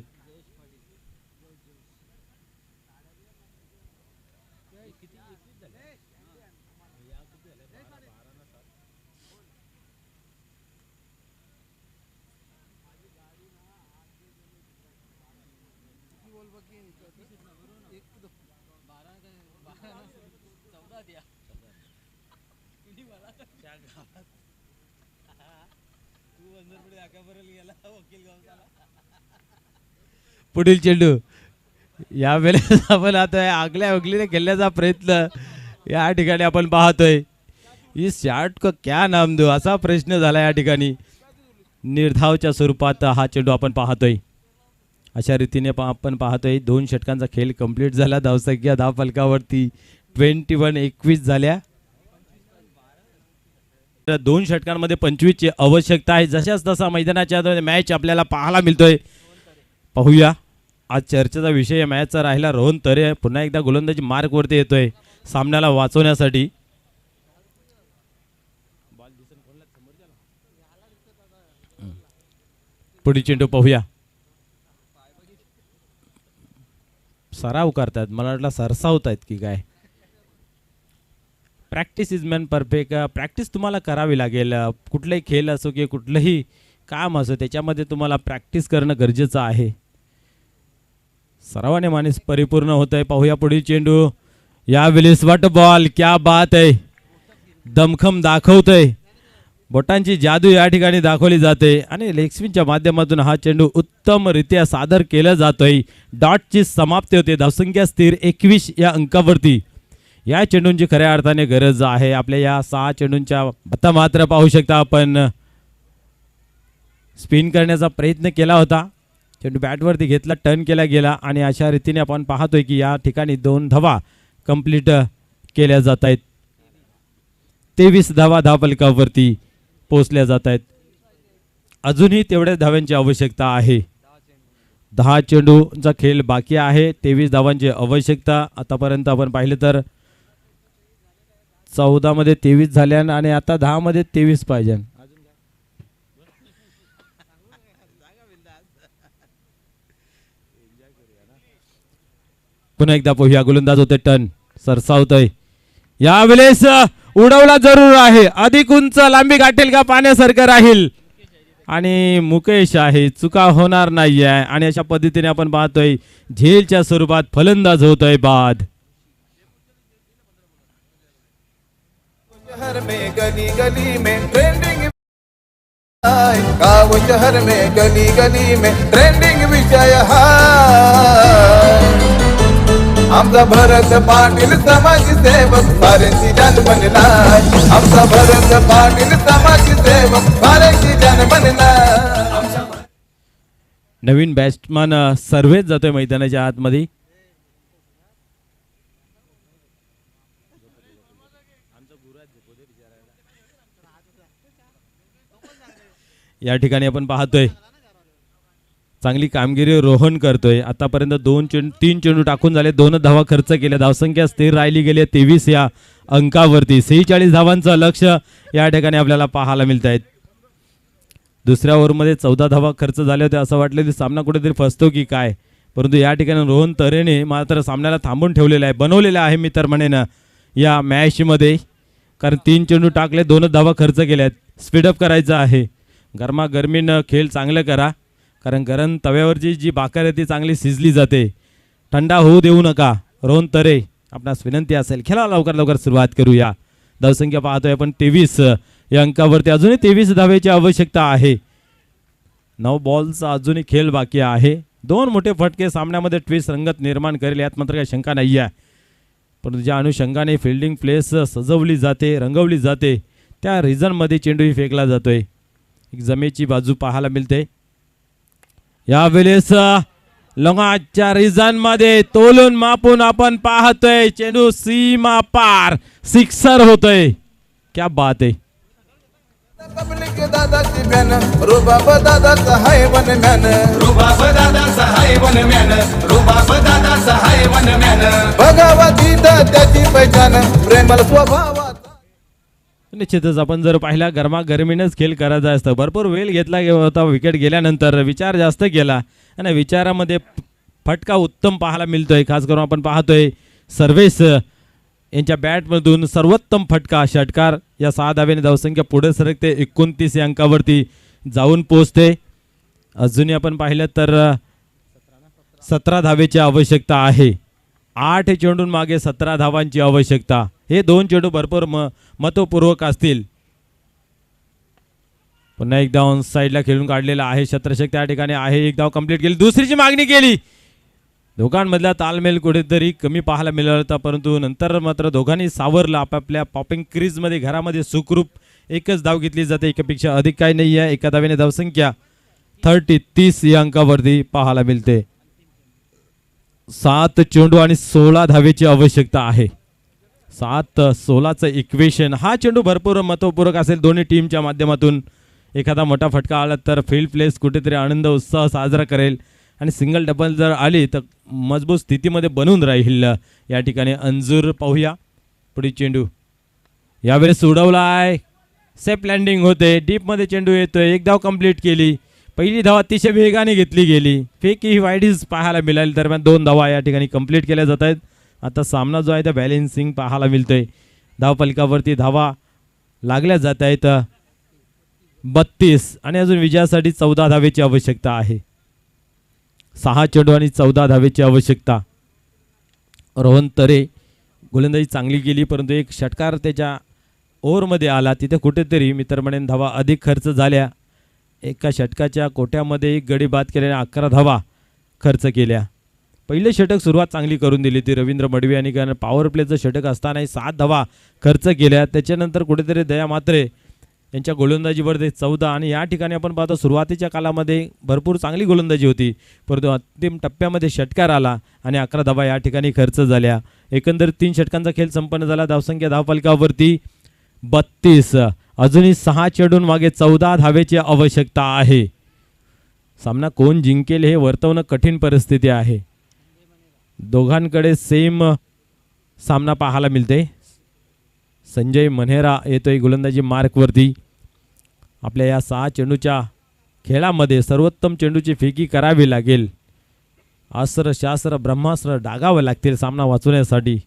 पुढील चेंडू यावेळेस आपण आता आगल्या उगलीने खेळण्याचा प्रयत्न या ठिकाणी आपण पाहतोय. इस शॉट को क्या नाम दो असा प्रश्न झाला या ठिकाणी. निर्धावच्या स्वरूपात हा चेंडू आपण पाहतोय. अशा रीतीने आपण पाहतोय 2 षटकांचा खेळ कंप्लीट झाला. धावसंख्या धावफलकावरती 21 झाल्या. 2 षटकांमध्ये 25 ची आवश्यकता आहे. जशाच तसा मैदानाच्या मॅच आपल्याला पाहायला मिळतोय. पाहूया. आज चर्चेचा विषय मॅचचा राहिला. रोहन तरे पुन्हा एकदा गोलंदाजी मार्कवरती येतोय सामन्याला वाचवण्यासाठी. पुढील चेंडू पाहूया. सराव करतात, मला वाटलं सरसावत आहेत की काय. Practice is man perfect. Practice तुम्हाला करावी लागेल. कुठलाही खेळ असो की कुठलंही काम असो त्याच्यामध्ये तुम्हाला प्रॅक्टिस करणं गरजेचं आहे. सरावाने माणूस परिपूर्ण होत आहे. पाहूया पुढील चेंडू. यावेळेस वॉट बॉल. क्या बात आहे. दमखम दाखवतोय. बोटांची जादू या ठिकाणी दाखवली जाते आणि लेग स्पिनच्या माध्यमातून हा चेंडू उत्तमरित्या सादर केला जातोय. डॉटची समाप्ती होते. धावसंख्या स्थिर 21 या अंकावरती. या चेंडूंची खऱ्या अर्थाने गरज आहे. आपल्या या 6 चेंडूंच्या आता मात्र पाहू शकता आपण स्पिन करण्याचा प्रयत्न केला होता. चेंडू बॅटवरती घेतला, टर्न केला गेला आणि अशा रीतीने आपण पाहतोय की या ठिकाणी 2 धावा कंप्लीट केल्या जात आहेत. 23 धावा धावफलकावरती पोहोचल्या जात आहेत. अजूनही तेवढ्याच धाव्यांची आवश्यकता आहे. 10 चेंडूंचा खेळ बाकी आहे. 23 धावांची आवश्यकता. आतापर्यंत आपण पाहिलं तर 14 मध्ये 23 झाल्या आणि आता 10 मध्ये 23 पाहिजे. पुन्हा एकदा पोह्या गोलंदाज होते टन सरसावतोय यावेळेस उडवला जरूर आहे अधिक उंच लांबी गाठेल का पाण्यासारखं राहील आणि मुकेश आहे चुका होणार नाही आहे आणि अशा पद्धतीने आपण पाहतोय झेलच्या स्वरूपात फलंदाज होतोय बाद शहर में गली गली में ट्रेंडिंग गाँव शहर में गली गली में ट्रेंडिंग विषय हाय आमचा भरत पाटील समाज सेवक फारसी जान बनलाय आमचा भरत पाटील समाज सेवक फारसी जान बनलाय नवीन बॅट्समन सर्वेच जातोय मैदानाच्या आतमध्ये या ठिकाणी आपण पाहतोय चांगली कामगिरी रोहन करतोय आतापर्यंत 3 चेंडू टाकून झाले 2 धावा खर्च केल्या धावसंख्या स्थिर राहिली गेली 23 या अंकावरती 46 धावांचं लक्ष या ठिकाणी आपल्याला पाहायला मिळत आहेत दुसऱ्या ओव्हरमध्ये 14 धावा खर्च झाले होते असं वाटलं की सामना कुठेतरी फसतो की काय परंतु या ठिकाणी रोहन तरेने मात्र सामन्याला थांबून ठेवलेला आहे बनवलेला आहे मी तर म्हणेन या मॅचमध्ये कारण 3 चेंडू टाकले 2 धावा खर्च केल्यात स्पीडअप करायचं आहे गरमागरमीनं खेळ चांगलं करा कारण गरम तव्यावरची जी भाकर आहे ती चांगली शिजली जाते थंडा होऊ देऊ नका रोहन तरे आपणास विनंती असेल खेळा लवकर सुरुवात करूया धावसंख्या पाहतोय आपण 23 या अंकावरती अजूनही 23 धावेची आवश्यकता आहे 9 बॉलचा अजूनही खेळ बाकी आहे 2 मोठे फटके सामन्यामध्ये ट्विस्ट रंगत निर्माण करेल यात मात्र काही शंका नाही आहे परंतु ज्या अनुषंगाने फिल्डिंग प्लेस सजवली जाते रंगवली जाते त्या रिझनमध्ये चेंडूही फेकला जातोय एक जमेची बाजू पाहायला मिळते यावेळेस लंगाच्या रिझनमध्ये तोलून मापून आपण पाहतोय चेंडू सीमा पार सिक्सर होतोय क्या बात आहे पब्लिक दादाची बॅन रुबाब दादाचा हाय वन मॅन रुबाब दादा सहाय वन मॅन रुबाब दादा सहाय वन मॅन बघावा तिथं त्याची पहिचान प्रेमल स्वभावात निश्चितच आपण जर पाहिला गरमागरमीनंच खेळ करायचा असतं भरपूर वेळ घेतला होता विकेट गेल्यानंतर विचार जास्त केला आणि विचारामध्ये फटका उत्तम पाहायला मिळतोय खास करून आपण पाहतोय सर्वेस यांच्या बॅटमधून सर्वोत्तम फटका षटकार या 6 धावेने धावसंख्या पुढे सरकते 29 या अंकावरती जाऊन पोहोचते अजूनही आपण पाहिलं तर 17 धावेची आवश्यकता आहे 8 चेंडून मागे 17 धावांची आवश्यकता हे 2 चेंडू भरपूर महत्वपूर्वक असतील पुन्हा एक डाऊन साईडला खेळून काढलेला आहे शत्रशक त्या ठिकाणी आहे एक धाव कंप्लीट केली दुसरीची मागणी केली दोघांमधला तालमेल कुठेतरी कमी पाहायला मिळाला होता परंतु नंतर मात्र दोघांनी सावरलं आपापल्या पॉपिंग क्रीजमध्ये घरामध्ये सुखरूप एकच धाव घेतली जाते एकापेक्षा अधिक काही नाही आहे एका धावेने धावसंख्या 30 या अंकावरती पाहायला मिळते 7 चेंडू आणि 16 धावेची आवश्यकता आहे 7-16चं इक्वेशन हा चेंडू भरपूर महत्वपूर्वक असेल दोन्ही टीमच्या माध्यमातून एखादा मोठा फटका आला तर फील्ड प्लेस कुठेतरी आनंद उत्साह साजरा करेल आणि सिंगल डबल जर आली तर मजबूत स्थितीमध्ये बनून राहील या ठिकाणी अंजूर पाहूया पुढे चेंडू यावेळेस उडवला आहे सेफ लँडिंग होते डीपमध्ये चेंडू येतोय एक धाव कंप्लीट केली पहिली धाव अतिशय वेगाने घेतली गेली फेकी ही वाईडीज पाहायला मिळाली दरम्यान 2 धावा या ठिकाणी कंप्लीट केल्या जात आहेत आता सामना जो आहे त्या बॅलेन्सिंग पाहायला मिळतोय धावफलकावरती धावा लागल्या जात आहेत 32 आणि अजून विजयासाठी 14 धावेची आवश्यकता आहे 6 चेंडू आणि 14 धावेची आवश्यकता रोहन तरे गोलंदाजी चांगली केली परंतु एक षटकार त्याच्या ओव्हरमध्ये आला तिथे कुठेतरी मी तर म्हणेन धावा अधिक खर्च झाल्या एका षटकाच्या कोट्यामध्ये एक गडी बाद केल्याने 11 धावा खर्च केल्या पहिले षटक सुरुवात चांगली करून दिली ती रवींद्र मडवी यांनी कारण पॉवर प्लेचं षटक असतानाही 7 धावा खर्च केल्या त्याच्यानंतर कुठेतरी दया मात्रे यांच्या गोलंदाजीवर ते 14 आणि या ठिकाणी आपण पाहतो सुरुवातीच्या कालामध्ये भरपूर चांगली गोलंदाजी होती परंतु अंतिम टप्प्यामध्ये षटकार आला आणि 11 धावा या ठिकाणी खर्च झाल्या एकंदर 3 षटकांचा खेळ संपन्न झाला धावसंख्या धावफलकावरती 32 अजूनही 6 चेंडून मागे 14 धावेची आवश्यकता आहे सामना कोण जिंकेल हे वर्तवणं कठीण परिस्थिती आहे दोघांकडे सेम सामना पाहायला मिळते संजय मन्हेरा येतोय गोलंदाजी मार्कवरती आपल्या या 6 चेंडूच्या खेळामध्ये सर्वोत्तम चेंडूची फेकी करावी लागेल अस्त्र शास्त्र ब्रह्मास्त्र डागावं लागतील सामना वाचवण्यासाठी.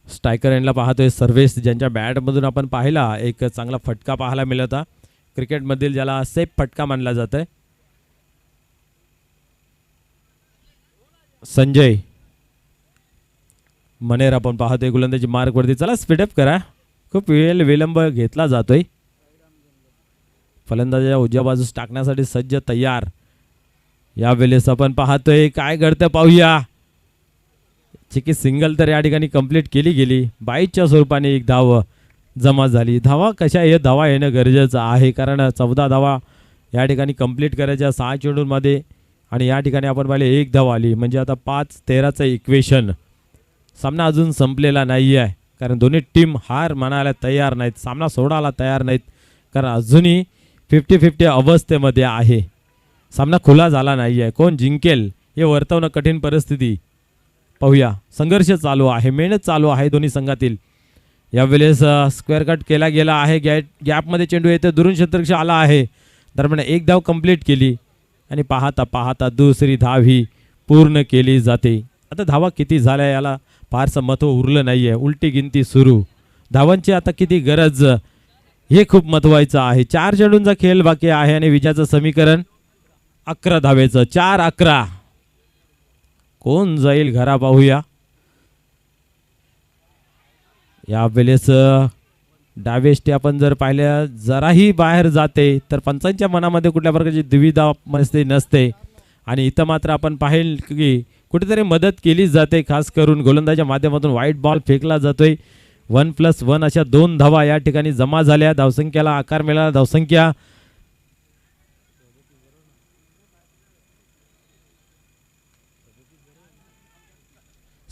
स्ट्रायकर एंडला पाहतोय सर्वेश, ज्यांच्या बॅटमधून आपण पाहिला एक चांगला फटका पाहायला मिळत होता क्रिकेटमधील, ज्याला सेफ फटका मानला जात आहे. संजय मनेर आपण पाहतोय गोलंदाजी मार्कवरती. चला स्पीडअप करा, खूप वेळ विलंब घेतला जातोय. फलंदाजाच्या उजव्या बाजूस टाकण्यासाठी सज्ज तयार. यावेळेस आपण पाहतोय काय घडतं पाहूया. चिकी सिंगल तर या ठिकाणी कंप्लीट केली गेली. 22च्या स्वरूपाने एक धाव जमा झाली. धावा कशा हे धावा येणं गरजेचं आहे, कारण 14 धावा या ठिकाणी कंप्लीट करायच्या 6 चेंडूंमध्ये. आणि या ठिकाणी आपण पाहिले एक धाव आली, म्हणजे आता 5-13चं इक्वेशन. सामना अजून संपलेला नाही आहे, कारण दोन्ही टीम हार मानायला तयार नाहीत, सामना सोडायला तयार नाहीत, कारण अजूनही 50-50 अवस्थेमध्ये आहे. सामना खुला झाला नाही आहे. कोण जिंकेल हे वर्तवणं कठीण परिस्थिती. पाहूया, संघर्ष चालू आहे, मेहनत चालू आहे दोन्ही संघातील. यावेळेस स्क्वेअर कट केला गेला आहे. गॅपमध्ये चेंडू येतो, दुरून क्षेत्ररक्षक आला आहे, दरम्यान एक धाव कंप्लीट केली. आणि पाहता पाहता दुसरी धाव ही पूर्ण केली जाते. आता धावा किती झाल्या याला फारसं महत्त्व उरलं नाही आहे, उलटी गिनती सुरू. धावांची आता किती गरज हे खूप महत्त्वाचं आहे. 4 चेंडूंचा खेळ बाकी आहे आणि विजयाचं समीकरण 11 धावेचं. 4-11 कोण जाईल घरा पाहूया. यावेळेस डावेष्टी आपण जर पाहिल्या जराही बाहेर जाते तर पंचांच्या मनामध्ये कुठल्या प्रकारची दुविधा नसते. आणि इथं मात्र आपण पाहिल की कुठेतरी मदत केली जाते, खास करून गोलंदाजाच्या माध्यमातून व्हाईट बॉल फेकला जातोय. 1+1 अशा 2 धावा या ठिकाणी जमा झाल्या. धावसंख्येला आकार मिळाला. धावसंख्या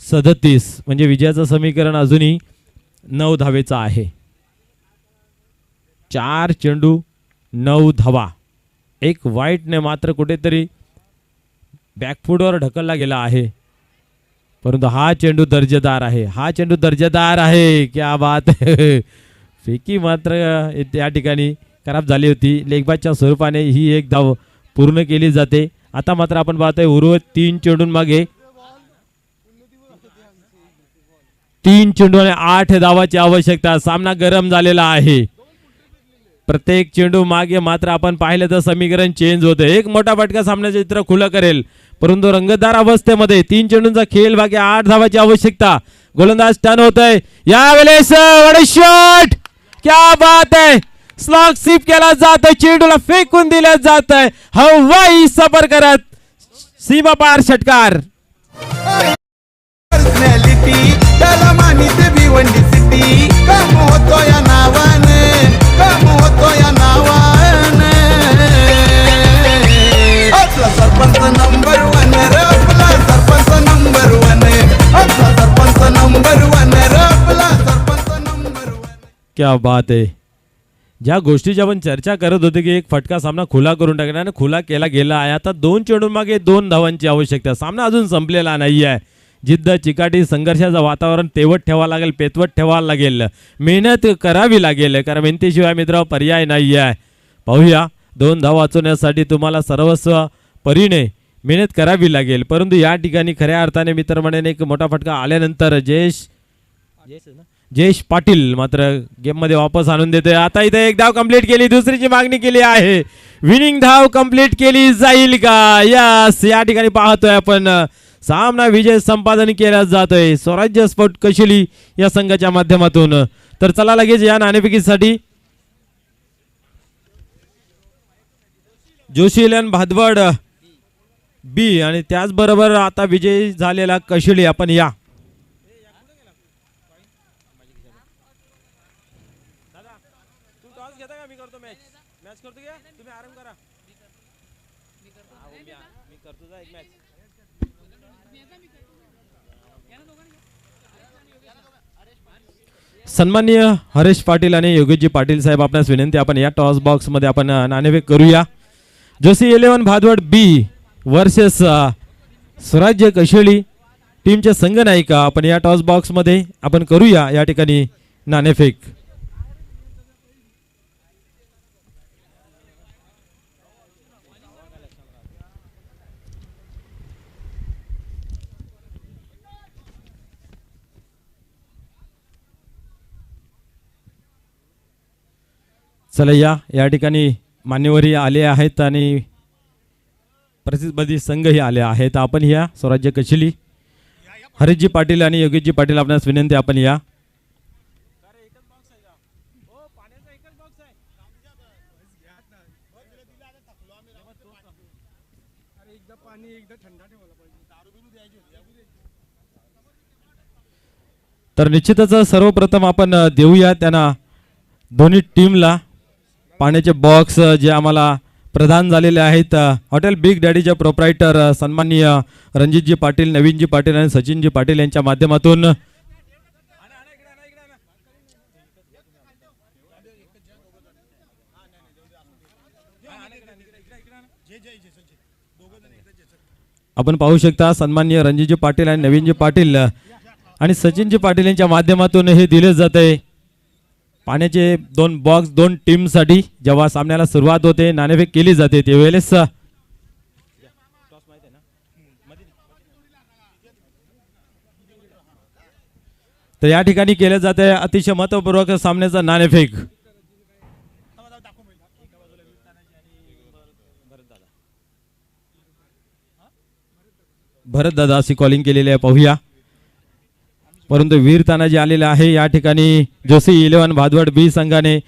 37, म्हणजे विजयाचं समीकरण अजूनही 9 धावेचं आहे. 4 चेंडू 9 धावा. एक वाईटने मात्र कुठेतरी बॅकफुटवर ढकलला गेला आहे, परंतु हा चेंडू दर्जेदार आहे. हा चेंडू दर्जेदार आहे. क्या बात है. फेकी मात्र या ठिकाणी खराब झाली होती. लेगबाजच्या स्वरूपाने ही एक धाव पूर्ण केली जाते. आता मात्र आपण पाहतोय उर्वरित 3 चेंडूंमागे 3 चेंडू आणि 8 धावाची आवश्यकता. सामना गरम झालेला आहे. प्रत्येक चेंडू मागे मात्र आपण पाहिलं तर समीकरण चेंज होतं. एक मोठा फटका सामन्याचं चित्र खुलं करेल, परंतु रंगतदार अवस्थेमध्ये 3 चेंडूंचा खेळ बाकी 8 धावाची आवश्यकता. गोलंदाज टर्न होतोय. यावेळेस शॉट. क्या बात है. स्लॉग स्वीप केला जात आहे, चेंडूला फेकून दिला जात आहे. हवाई सफर करत सीमा पार षटकार. पर्सनॅलिटी त्याला मानिते भिवंडी सिटी. काम होतो या नावाने, काम होतो या नावाने. आपला सरपंच नंबर 1 रे, आपला सरपंच नंबर 1, आपला सरपंच नंबर 1 रे, आपला सरपंच नंबर 1. क्या बात आहे. ज्या गोष्टीची आपण चर्चा करत होते की एक फटका सामना खुला करून टाकला आणि खुला केला गेला आहे. आता 2 चेंडूंमागे 2 धावांची आवश्यकता. सामना अजून संपलेला नाही आहे. जिद्द चिकाटी संघर्षाचं वातावरण तेवत ठेवावं लागेल, पेतवत ठेवावं लागेल, मेहनत करावी लागेल, कारण मेहनतीशिवाय मित्र पर्याय नाही आहे. पाहूया, 2 धावा वाचवण्यासाठी तुम्हाला सर्वस्व परीने मेहनत करावी लागेल. परंतु या ठिकाणी खऱ्या अर्थाने मित्र म्हणून एक मोठा फटका आल्यानंतर जयेश पाटील मात्र गेममध्ये वापस आणून देतोय. आता इथे एक धाव कंप्लीट केली, दुसरीची मागणी केली आहे. विनिंग धाव कंप्लीट केली जाईल का? यस, या ठिकाणी पाहतोय आपण सामना विजय संपादन केला जातोय स्वराज्य स्पोर्ट कशिली या संघाच्या माध्यमातून. तर चला लगेच या नाणेफेकीसाठी जोशीलन भादवड बी आणि त्याचबरोबर आता विजयी झालेला कशिली आपण या. सन्माननीय हरेश पाटील आणि योगेशजी पाटील साहेब, आपणास विनंती, आपण या टॉस बॉक्स मध्ये आपण नाणेफेक करूया. जोशी 11 भादवड बी वर्सेस स्वराज्य कशिली टीमचे संघ नायिका आपण या टॉस बॉक्स मध्ये आपण करूया या ठिकाणी नाणेफेक. चला या ठिकाणी मान्यवरही आले आहेत आणि प्रतिस्पर्धी संघही आले आहेत. आपण या स्वराज्य कशिली हरीशजी पाटील आणि योगेशजी पाटील आपणास विनंती आपण या. तर निश्चितच सर्वप्रथम आपण देऊया त्यांना दोन्ही टीमला पाण्याचे बॉक्स जे आम्हाला प्रदान झालेले आहेत हॉटेल बिग डॅडीचे प्रोप्रायटर सन्माननीय रणजितजी पाटील, नवीनजी पाटील आणि सचिनजी पाटील यांच्या माध्यमातून आपण पाहू शकता. सन्माननीय रणजितजी पाटील आणि नवीनजी पाटील आणि सचिनजी पाटील यांच्या माध्यमातून हे दिले जाते पाण्याचे 2 बॉक्स 2 टीमसाठी. जेव्हा सामन्याला सुरुवात होते नाणेफेक केली जाते त्यावेळेस तर या ठिकाणी केले जाते अतिशय महत्वपूर्वक सामन्याचा नाणेफेक. भरत दादा अशी कॉलिंग केलेली आहे पाहूया. परंतु वीर तानाजी आलेला आहे. या ठिकाणी जोशी 11 भादवड बी संघाने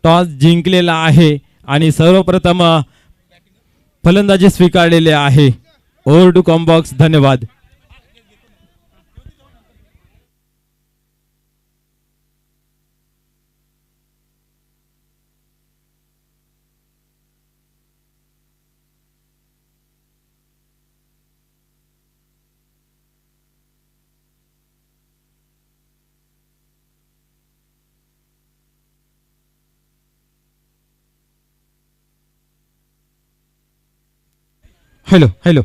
टॉस जिंकलेला आहे आणि सर्वप्रथम फलंदाजी स्वीकारलेले आहे. ओव्हर टू कॉम्बॉक्स. धन्यवाद. Hello hello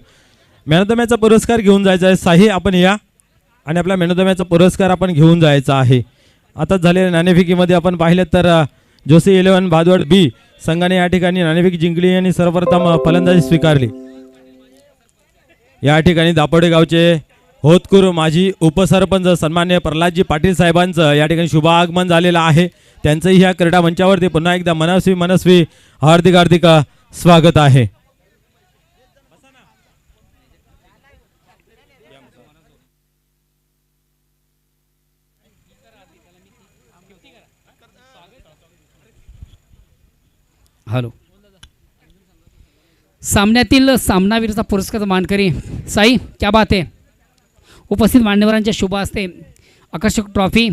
man of the मॅचचा पुरस्कार घेऊन जायचा आहे. साही आपण या आणि आपला मॅन ऑफ द मॅचचा पुरस्कार आपण घेऊन जायचा आहे. आताच झालेल्या नाणेफेकीमध्ये आपण पाहिलं तर जोशी 11 भादवड बी संघाने या ठिकाणी नाणेफेक जिंकली आणि सर्वप्रथम फलंदाजी स्वीकारली. या ठिकाणी दापोडे गावचे होतकूर माजी उपसरपंच सन्मान्य प्रल्हादजी पाटील साहेबांचं या ठिकाणी शुभ आगमन झालेलं आहे. त्यांचंही ह्या क्रीडा मंचावरती पुन्हा एकदा मनस्वी हार्दिक स्वागत आहे. हॅलो. सामन्यातील सामनावीरचा पुरस्कार मानकरी साई क्या बात आहे. उपस्थित मान्यवरांच्या शुभ हस्ते आकर्षक ट्रॉफी,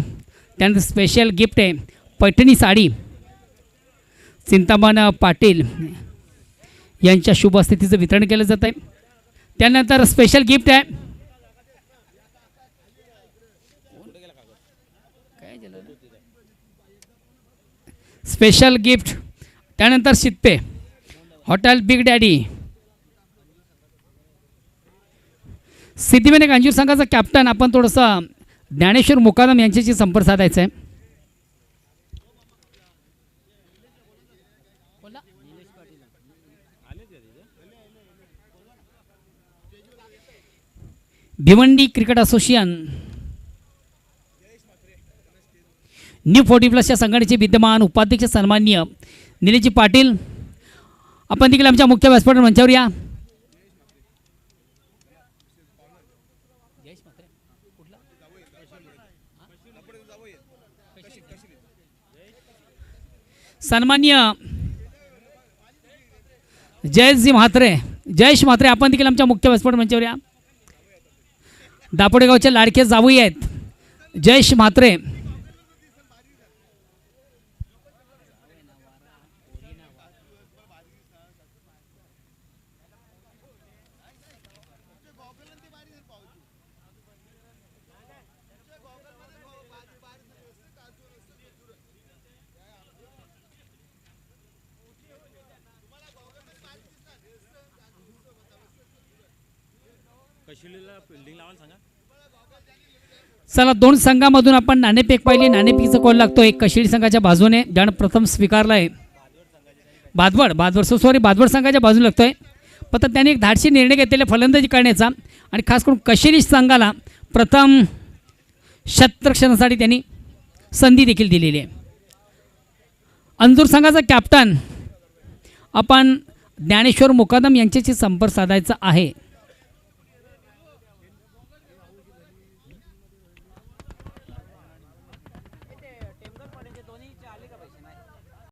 त्यानंतर स्पेशल गिफ्ट आहे पैठणी साडी चिंतामण पाटील यांच्या शुभ हस्ते तिचं वितरण केलं जात आहे. त्यानंतर स्पेशल गिफ्ट आहे स्पेशल गिफ्ट त्यानंतर शितपे हॉटेल बिग डॅडी सिद्धिविनायक अंजीर संघाचा कॅप्टन. आपण थोडंसं ज्ञानेश्वर मुकादम यांच्याशी संपर्क साधायचा आहे. भिवंडी क्रिकेट असोसिएशन न्यू 40+ या संघटनेचे विद्यमान उपाध्यक्ष सन्माननीय निलेशजी पाटील, आपण देखील आमच्या मुख्य व्यासपीठ मंचावर या. सन्माननीय जयेशजी म्हात्रे, जयेश म्हात्रे, आपण देखील आमच्या मुख्य व्यासपीठ मंचावर या. दापोडे गावचे लाडके जावई आहेत जयेश म्हात्रे. चला 2 संघामधून आपण नाणेफेक पाहिली. नाणेफेकीचा कॉल लागतोय कशिडी संघाच्या बाजूने, ज्यानं प्रथम स्वीकारला आहे बादवड संघाच्या बाजूने लागतोय. पण त्याने एक धाडसी निर्णय घेतलेला फलंदाजी करण्याचा आणि खास करून कशिडी संघाला प्रथम शतरक्षणासाठी त्यांनी संधी देखील दिलेली आहे. अंजूर संघाचा कॅप्टन आपण ज्ञानेश्वर मुकादम यांच्याशी संपर्क साधायचा आहे.